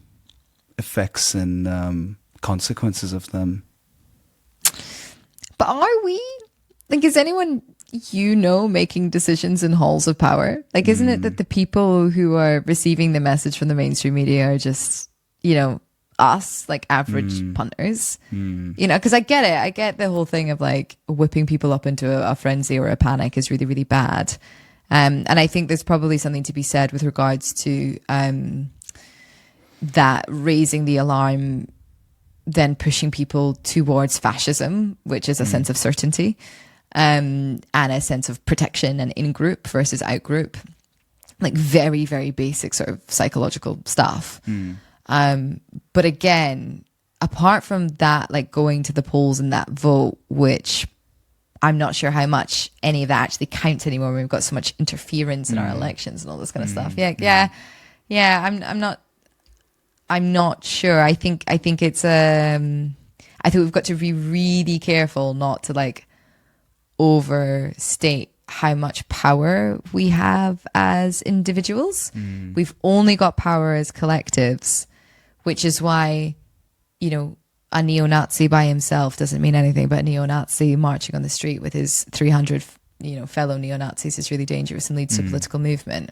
effects and consequences of them. But are we? Like, is anyone making decisions in halls of power? Like, isn't it that the people who are receiving the message from the mainstream media are just, us, like average punters? Because I get it. I get the whole thing of like whipping people up into a frenzy or a panic is really, really bad. And I think there's probably something to be said with regards to that raising the alarm, then pushing people towards fascism, which is a sense of certainty, and a sense of protection and in-group versus out-group, like very, very basic sort of psychological stuff. But again, apart from that, like going to the polls and that vote, which I'm not sure how much any of that actually counts anymore. We've got so much interference in our elections and all this kind of stuff. Yeah. I'm not sure. I think it's I think we've got to be really careful not to like overstate how much power we have as individuals. We've only got power as collectives, which is why, a neo-Nazi by himself doesn't mean anything, but a neo-Nazi marching on the street with his 300, fellow neo-Nazis is really dangerous and leads to a political movement.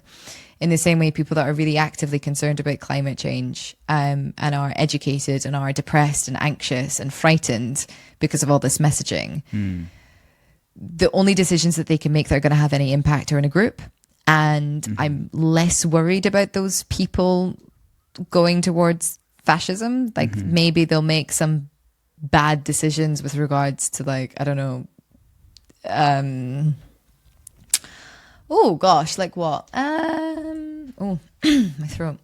In the same way, people that are really actively concerned about climate change and are educated and are depressed and anxious and frightened because of all this messaging, the only decisions that they can make that are going to have any impact are in a group. And I'm less worried about those people going towards fascism. Like maybe they'll make some bad decisions with regards to like, I don't know, oh gosh, like what? Oh, my throat.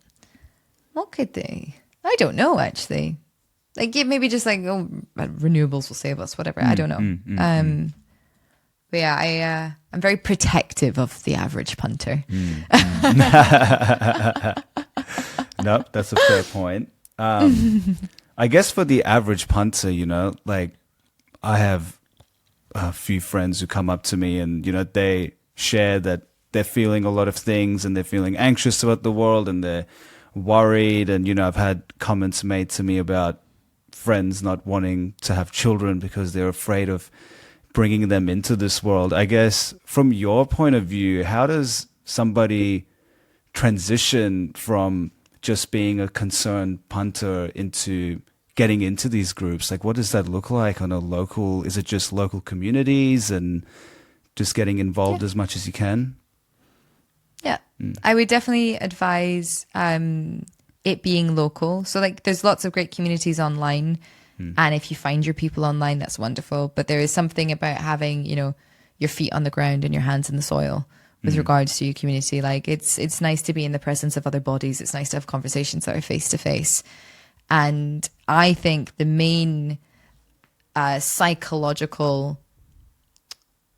What could they? I don't know, actually. Like, yeah, maybe just like, renewables will save us, whatever. I don't know. But yeah, I'm very protective of the average punter. No, that's a fair point. I guess for the average punter, like I have a few friends who come up to me and, they share that they're feeling a lot of things and they're feeling anxious about the world and they're worried. And, I've had comments made to me about friends not wanting to have children because they're afraid of bringing them into this world. I guess from your point of view, how does somebody transition from just being a concerned punter into getting into these groups? Like, what does that look like on a local, is it just local communities and just getting involved as much as you can? Yeah, I would definitely advise it being local. So like there's lots of great communities online. And if you find your people online, that's wonderful. But there is something about having, your feet on the ground and your hands in the soil with regards to your community. Like it's nice to be in the presence of other bodies. It's nice to have conversations that are face to face. And I think the main psychological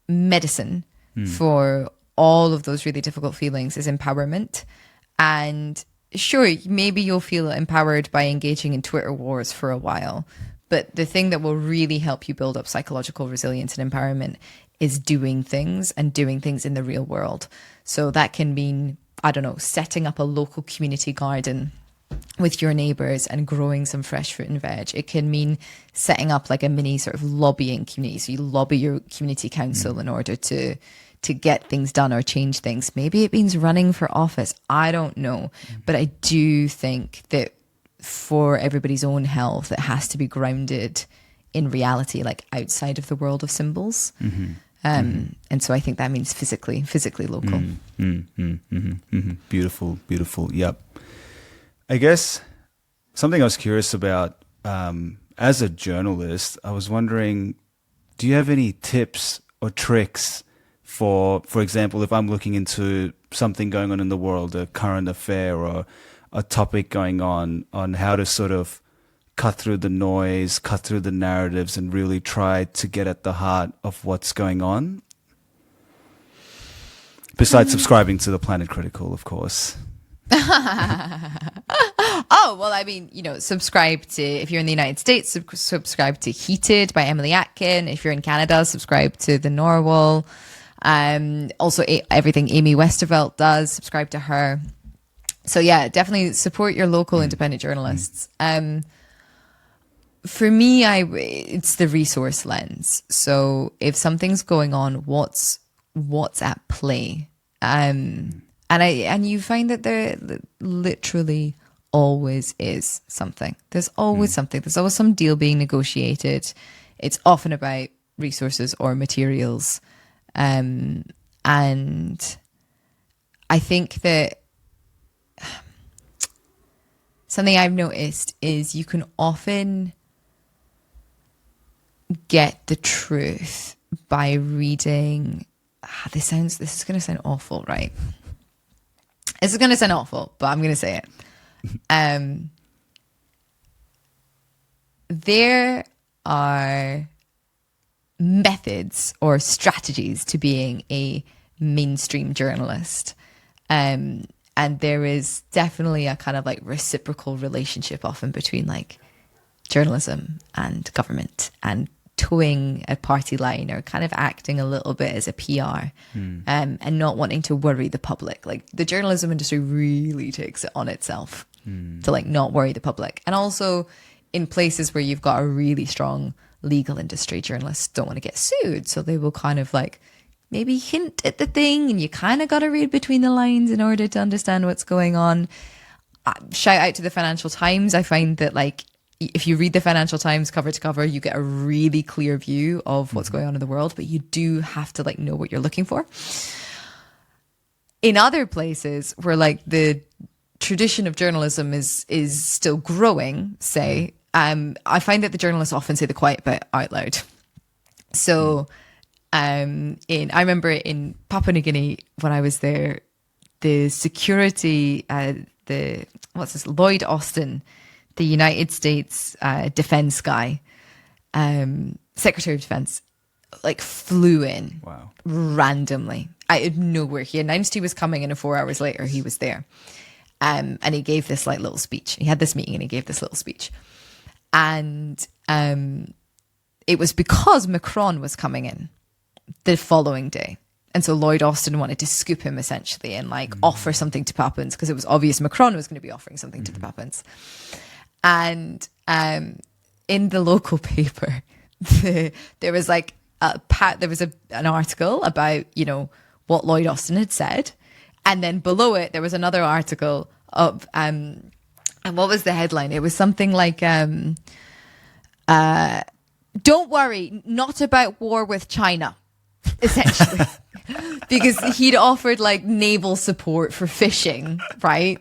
medicine for all of those really difficult feelings is empowerment. And sure, maybe you'll feel empowered by engaging in Twitter wars for a while. But the thing that will really help you build up psychological resilience and empowerment is doing things and doing things in the real world. So that can mean, I don't know, setting up a local community garden with your neighbors and growing some fresh fruit and veg. It can mean setting up like a mini sort of lobbying community. So you lobby your community council in order to get things done or change things. Maybe it means running for office. I don't know. But I do think that for everybody's own health, it has to be grounded in reality, like outside of the world of symbols. And so I think that means physically local. Beautiful. Yep. I guess something I was curious about, as a journalist, I was wondering, do you have any tips or tricks for example, if I'm looking into something going on in the world, a current affair or a topic going on how to sort of cut through the noise, cut through the narratives and really try to get at the heart of what's going on? Besides subscribing to the Planet Critical, of course. Oh, well, I mean, subscribe to, if you're in the United States, subscribe to Heated by Emily Atkin. If you're in Canada, subscribe to The Norwal. Also, everything Amy Westervelt does, subscribe to her. So yeah, definitely support your local independent journalists. For me, it's the resource lens. So if something's going on, what's at play? And you find that there literally always is something. There's always something. There's always some deal being negotiated. It's often about resources or materials. And I think that something I've noticed is you can often get the truth by reading. This is going to sound awful, right? This is going to sound awful, but I'm going to say it. There are methods or strategies to being a mainstream journalist. And there is definitely a kind of like reciprocal relationship often between like journalism and government, and towing a party line or kind of acting a little bit as a PR, and not wanting to worry the public. Like the journalism industry really takes it on itself to like not worry the public. And also in places where you've got a really strong legal industry, journalists don't want to get sued. So they will kind of like maybe hint at the thing, and you kind of got to read between the lines in order to understand what's going on. Shout out to the Financial Times. I find that like if you read the Financial Times cover to cover, you get a really clear view of what's going on in the world, but you do have to like know what you're looking for. In other places where like the tradition of journalism is still growing, say, I find that the journalists often say the quiet bit out loud. So I remember in Papua New Guinea when I was there, the security, Lloyd Austin, the United States defense guy, Secretary of Defense, like flew in randomly out of nowhere. He announced he was coming, and 4 hours later he was there. And he gave this like little speech. He had this meeting and he gave this little speech. And it was because Macron was coming in the following day. And so Lloyd Austin wanted to scoop him essentially and like offer something to Papuans, because it was obvious Macron was going to be offering something to the Papuans. And in the local paper, there was like an article about, what Lloyd Austin had said. And then below it, there was another article of, and what was the headline? It was something like, don't worry, not about war with China, essentially. Because he'd offered like naval support for fishing, right?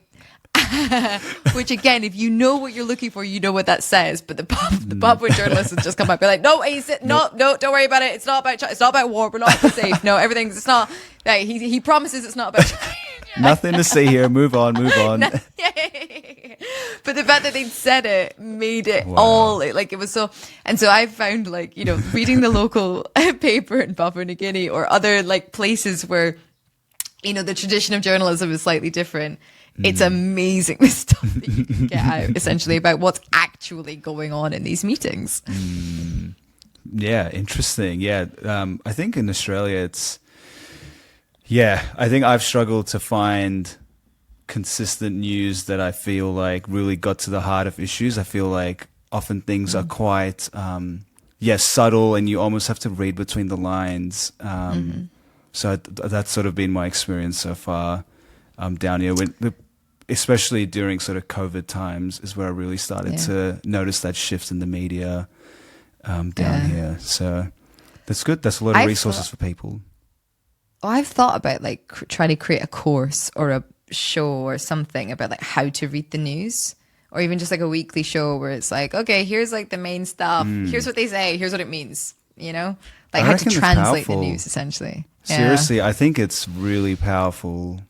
Which again, if you know what you're looking for, you know what that says. But the Papuan journalists would just come up and be like, no, no, don't worry about it. It's not about China. It's not about war. We're not safe. No, it's not. Like, he promises it's not about China. Nothing to see here. Move on. But the fact that they'd said it made it all like it was so. And so I found like, reading the local paper in Papua New Guinea or other like places where, the tradition of journalism is slightly different. It's amazing the stuff that you can get out essentially about what's actually going on in these meetings. Yeah, interesting. Yeah. I think in Australia I think I've struggled to find consistent news that I feel like really got to the heart of issues. I feel like often things are quite, subtle, and you almost have to read between the lines. So that's sort of been my experience so far down here. Especially during sort of COVID times is where I really started to notice that shift in the media down here. So that's good. That's a lot of resources for people. I've thought about like trying to create a course or a show or something about like how to read the news, or even just like a weekly show where it's like, okay, here's like the main stuff. Here's what they say. Here's what it means. Like how to translate the news essentially. Seriously, I think it's really powerful.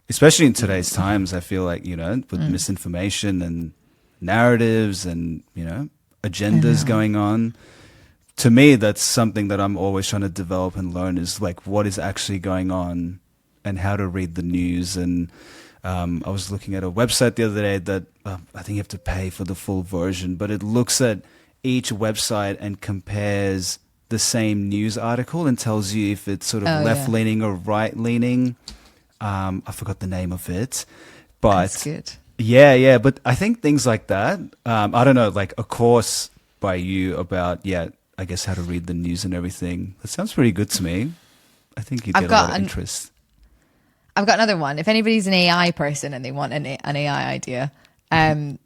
Especially in today's times, I feel like, with misinformation and narratives and, agendas going on, to me, that's something that I'm always trying to develop and learn is like what is actually going on and how to read the news. And I was looking at a website the other day that I think you have to pay for the full version, but it looks at each website and compares the same news article and tells you if it's sort of left leaning or right leaning. I forgot the name of it, but That's good. yeah. But I think things like that, I don't know, like a course by you about, I guess how to read the news and everything. That sounds pretty good to me. I think you get a lot of interest. I've got another one. If anybody's an AI person and they want an AI idea, I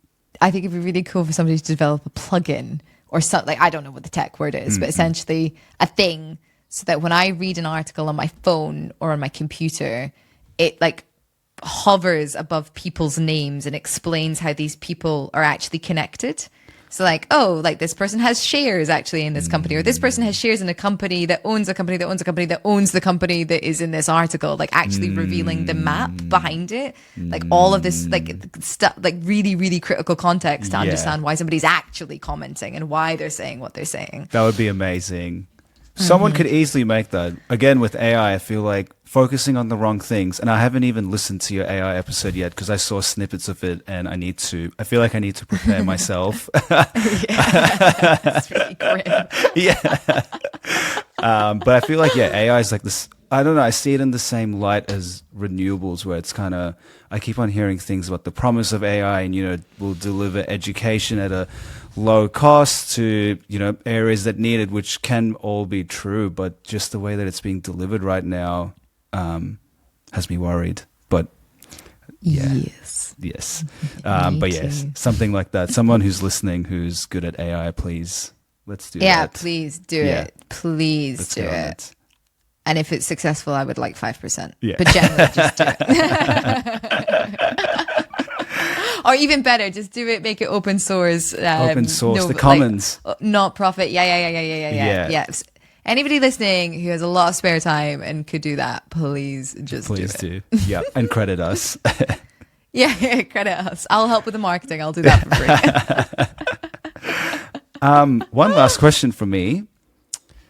think it'd be really cool for somebody to develop a plugin or something. Like, I don't know what the tech word is, but essentially a thing so that when I read an article on my phone or on my computer, it like hovers above people's names and explains how these people are actually connected. So like, oh, like this person has shares actually in this company, or this person has shares in a company that owns a company that owns a company that owns the company that is in this article, like actually revealing the map behind it. Like all of this, like stuff, like really, really critical context to understand why somebody's actually commenting and why they're saying what they're saying. That would be amazing. Someone could easily make that. Again, with AI, I feel like focusing on the wrong things. And I haven't even listened to your AI episode yet because I saw snippets of it and I feel like I need to prepare myself. It's really grim. But I feel like, AI is like this. I don't know. I see it in the same light as renewables, where it's kind of, I keep on hearing things about the promise of AI and, will deliver education at a low cost to, areas that need it, which can all be true. But just the way that it's being delivered right now has me worried. But yes. But yes, something like that. Someone who's listening, who's good at AI, please, let's do that. Yeah, please do it. Please let's do get on it. And if it's successful, I would like 5%. Yeah. But generally, just do it. Or even better, just do it, make it open source. Open source, the commons. Not profit. Yeah. Anybody listening who has a lot of spare time and could do that, please do it. Yeah, and credit us. Yeah, credit us. I'll help with the marketing. I'll do that for free. One last question from me.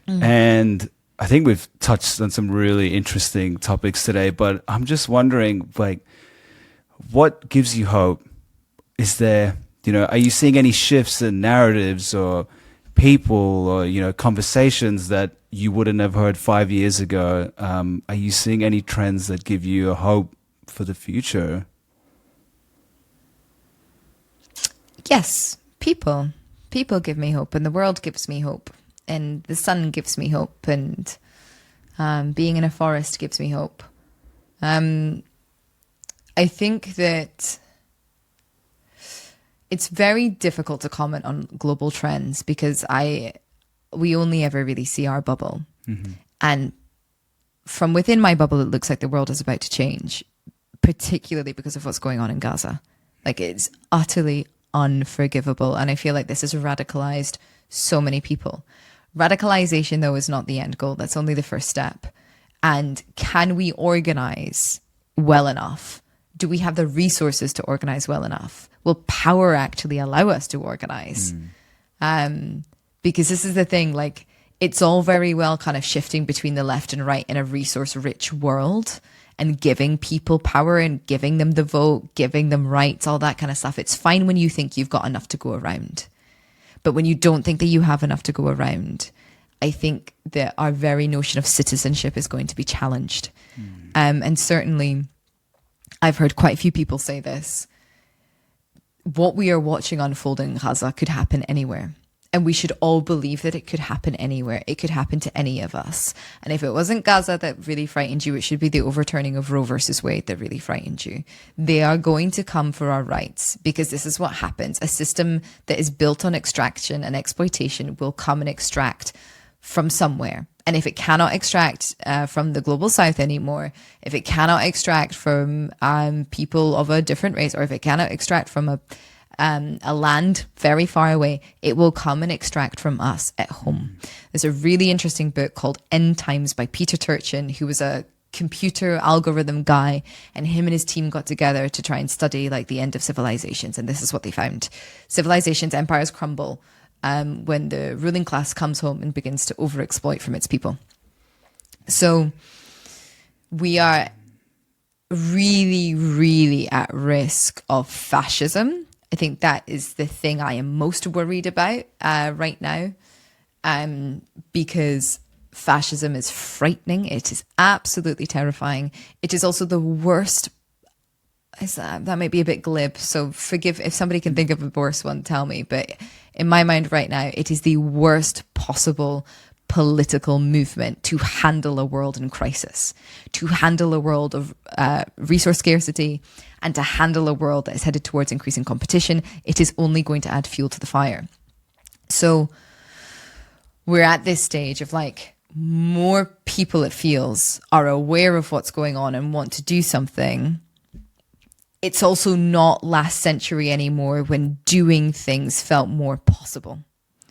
And I think we've touched on some really interesting topics today, but I'm just wondering, like, what gives you hope? Is there, are you seeing any shifts in narratives or people or, conversations that you wouldn't have heard 5 years ago? Are you seeing any trends that give you a hope for the future? Yes, people give me hope, and the world gives me hope. And the sun gives me hope, and being in a forest gives me hope. I think that it's very difficult to comment on global trends because we only ever really see our bubble. And from within my bubble, it looks like the world is about to change, particularly because of what's going on in Gaza. Like, it's utterly unforgivable. And I feel like this has radicalized so many people. Radicalization, though, is not the end goal. That's only the first step. And can we organize well enough? Do we have the resources to organize well enough? Will power actually allow us to organize? Because this is the thing, like, it's all very well kind of shifting between the left and right in a resource-rich world and giving people power and giving them the vote, giving them rights, all that kind of stuff. It's fine when you think you've got enough to go around. But when you don't think that you have enough to go around, I think that our very notion of citizenship is going to be challenged. And certainly, I've heard quite a few people say this. What we are watching unfold in Gaza could happen anywhere. And we should all believe that it could happen anywhere. It could happen to any of us. And if it wasn't Gaza that really frightened you, it should be the overturning of Roe versus Wade that really frightened you. They are going to come for our rights because this is what happens. A system that is built on extraction and exploitation will come and extract from somewhere. And if it cannot extract from the global south anymore, if it cannot extract from people of a different race, or if it cannot extract from a land very far away, it will come and extract from us at home. There's a really interesting book called End Times by Peter Turchin, who was a computer algorithm guy, and him and his team got together to try and study like the end of civilizations. And this is what they found. Civilizations, empires crumble when the ruling class comes home and begins to overexploit from its people. So we are really, really at risk of fascism. I think that is the thing I am most worried about right now, because fascism is frightening. It is absolutely terrifying. It is also the worst. That might be a bit glib, so forgive if somebody can think of a worse one, tell me. But in my mind right now, it is the worst possible political movement to handle a world in crisis, to handle a world of resource scarcity, and to handle a world that is headed towards increasing competition. It is only going to add fuel to the fire. So we're at this stage of like, more people, it feels, are aware of what's going on and want to do something. It's also not last century anymore when doing things felt more possible.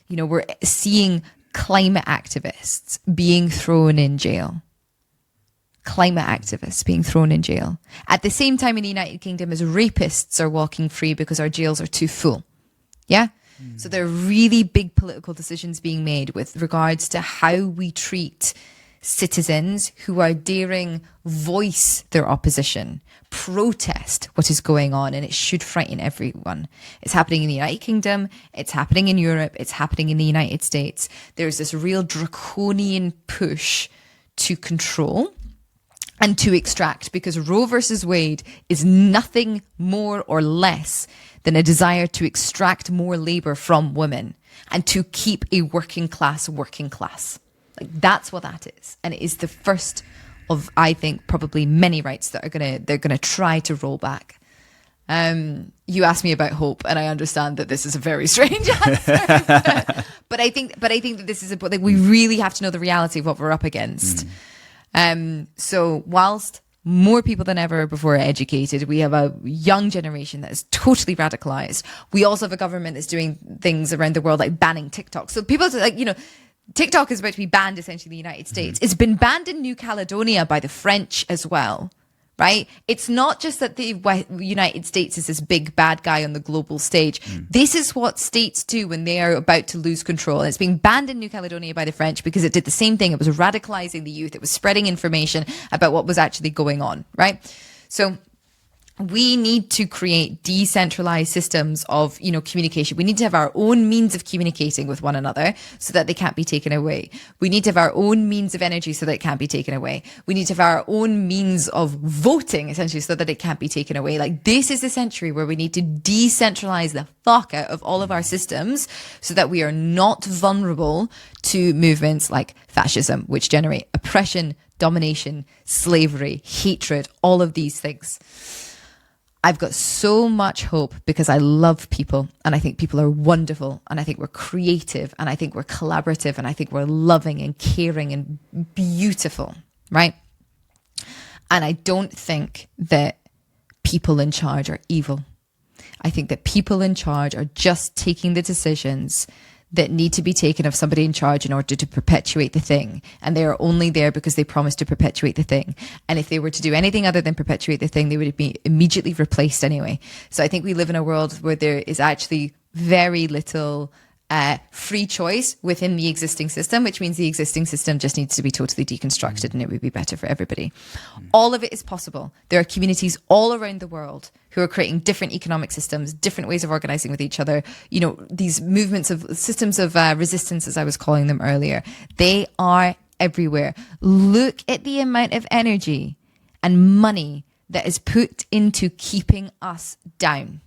You know, we're seeing climate activists being thrown in jail. Climate activists being thrown in jail. At the same time in the United Kingdom as rapists are walking free because our jails are too full. Yeah? So there are really big political decisions being made with regards to how we treat citizens who are daring voice their opposition, protest what is going on, and it should frighten everyone. It's happening in the United Kingdom, it's happening in Europe, it's happening in the United States. There's this real draconian push to control and to extract, because Roe versus Wade is nothing more or less than a desire to extract more labor from women and to keep a working class. Like, that's what that is. And it is the first of, I think, probably many rights that they're gonna try to roll back. You asked me about hope, and I understand that this is a very strange answer. but I think that this is like, we really have to know the reality of what we're up against. So whilst more people than ever before are educated, we have a young generation that is totally radicalized. We also have a government that's doing things around the world like banning TikTok. So people like, you know, TikTok is about to be banned essentially in the United States. It's been banned in New Caledonia by the French as well, right? It's not just that the United States is this big bad guy on the global stage. This is what states do when they are about to lose control. And it's being banned in New Caledonia by the French because it did the same thing. It was radicalizing the youth. It was spreading information about what was actually going on, right? So we need to create decentralized systems of, you know, communication. We need to have our own means of communicating with one another so that they can't be taken away. We need to have our own means of energy so that it can't be taken away. We need to have our own means of voting, essentially, so that it can't be taken away. Like, this is the century where we need to decentralize the fuck out of all of our systems so that we are not vulnerable to movements like fascism, which generate oppression, domination, slavery, hatred, all of these things. I've got so much hope because I love people, and I think people are wonderful, and I think we're creative, and I think we're collaborative, and I think we're loving and caring and beautiful, right? And I don't think that people in charge are evil. I think that people in charge are just taking the decisions that need to be taken of somebody in charge in order to perpetuate the thing. And they are only there because they promised to perpetuate the thing. And if they were to do anything other than perpetuate the thing, they would be immediately replaced anyway. So I think we live in a world where there is actually very little free choice within the existing system, which means the existing system just needs to be totally deconstructed, and it would be better for everybody. All of it is possible. There are communities all around the world who are creating different economic systems, different ways of organizing with each other. You know, these movements of systems of resistance, as I was calling them earlier, they are everywhere. Look at the amount of energy and money that is put into keeping us down.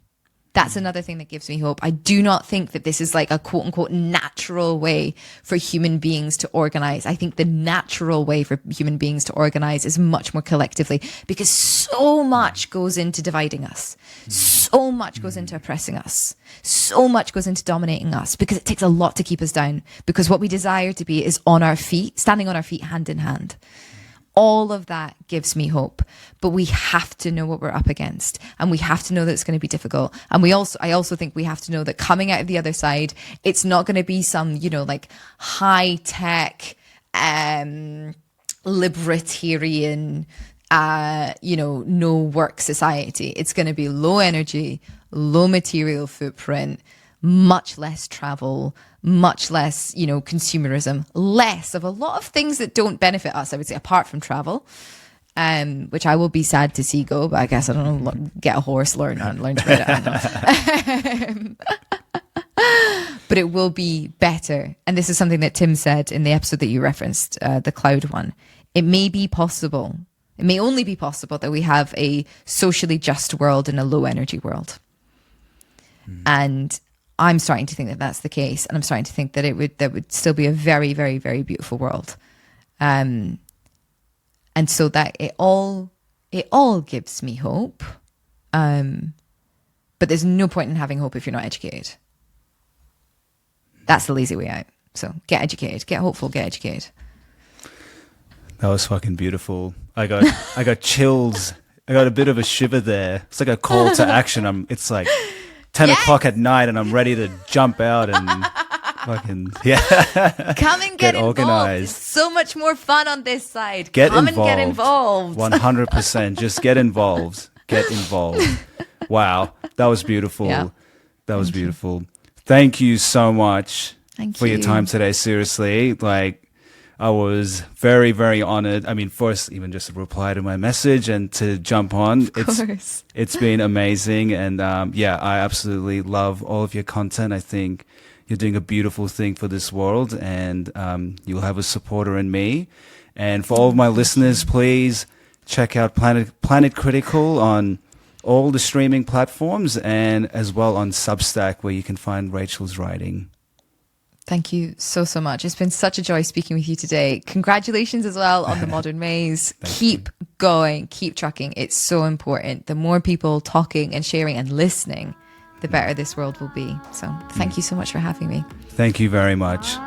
That's another thing that gives me hope. I do not think that this is like a quote unquote natural way for human beings to organize. I think the natural way for human beings to organize is much more collectively, because so much goes into dividing us. So much goes into oppressing us. So much goes into dominating us, because it takes a lot to keep us down, because what we desire to be is on our feet, standing on our feet hand in hand. All of that gives me hope, but we have to know what we're up against, and we have to know that it's going to be difficult. And I also think we have to know that coming out of the other side, it's not going to be some, you know, like high tech, libertarian, you know, no work society. It's going to be low energy, low material footprint, much less travel, much less, consumerism, less of a lot of things that don't benefit us, I would say, apart from travel, which I will be sad to see go, but I guess, I don't know, get a horse, learn to ride it. I don't know. But it will be better. And this is something that Tim said in the episode that you referenced, the cloud one. It may be possible. It may only be possible that we have a socially just world and a low energy world. And I'm starting to think that that's the case. And I'm starting to think that that would still be a very, very, very beautiful world. And so that it all gives me hope. But there's no point in having hope if you're not educated. That's the lazy way out. So get educated, get hopeful, get educated. That was fucking beautiful. I got chills. I got a bit of a shiver there. It's like a call to action. It's like 10 o'clock at night and I'm ready to jump out and fucking, Come and get involved. Organized. It's so much more fun on this side. Come and get involved. 100%. Just get involved. Get involved. Wow. That was beautiful. Yeah. That was beautiful. Thank you so much for your you. time today. Seriously. I was very, very honored. I mean, first, even just to reply to my message and to jump on. It's been amazing. And I absolutely love all of your content. I think you're doing a beautiful thing for this world, and you'll have a supporter in me. And for all of my listeners, please check out Planet Critical on all the streaming platforms and as well on Substack, where you can find Rachel's writing. Thank you so, so much. It's been such a joy speaking with you today. Congratulations as well on the Modern Maze. Keep going, keep trucking. It's so important. The more people talking and sharing and listening, the better this world will be. So thank you so much for having me. Thank you very much.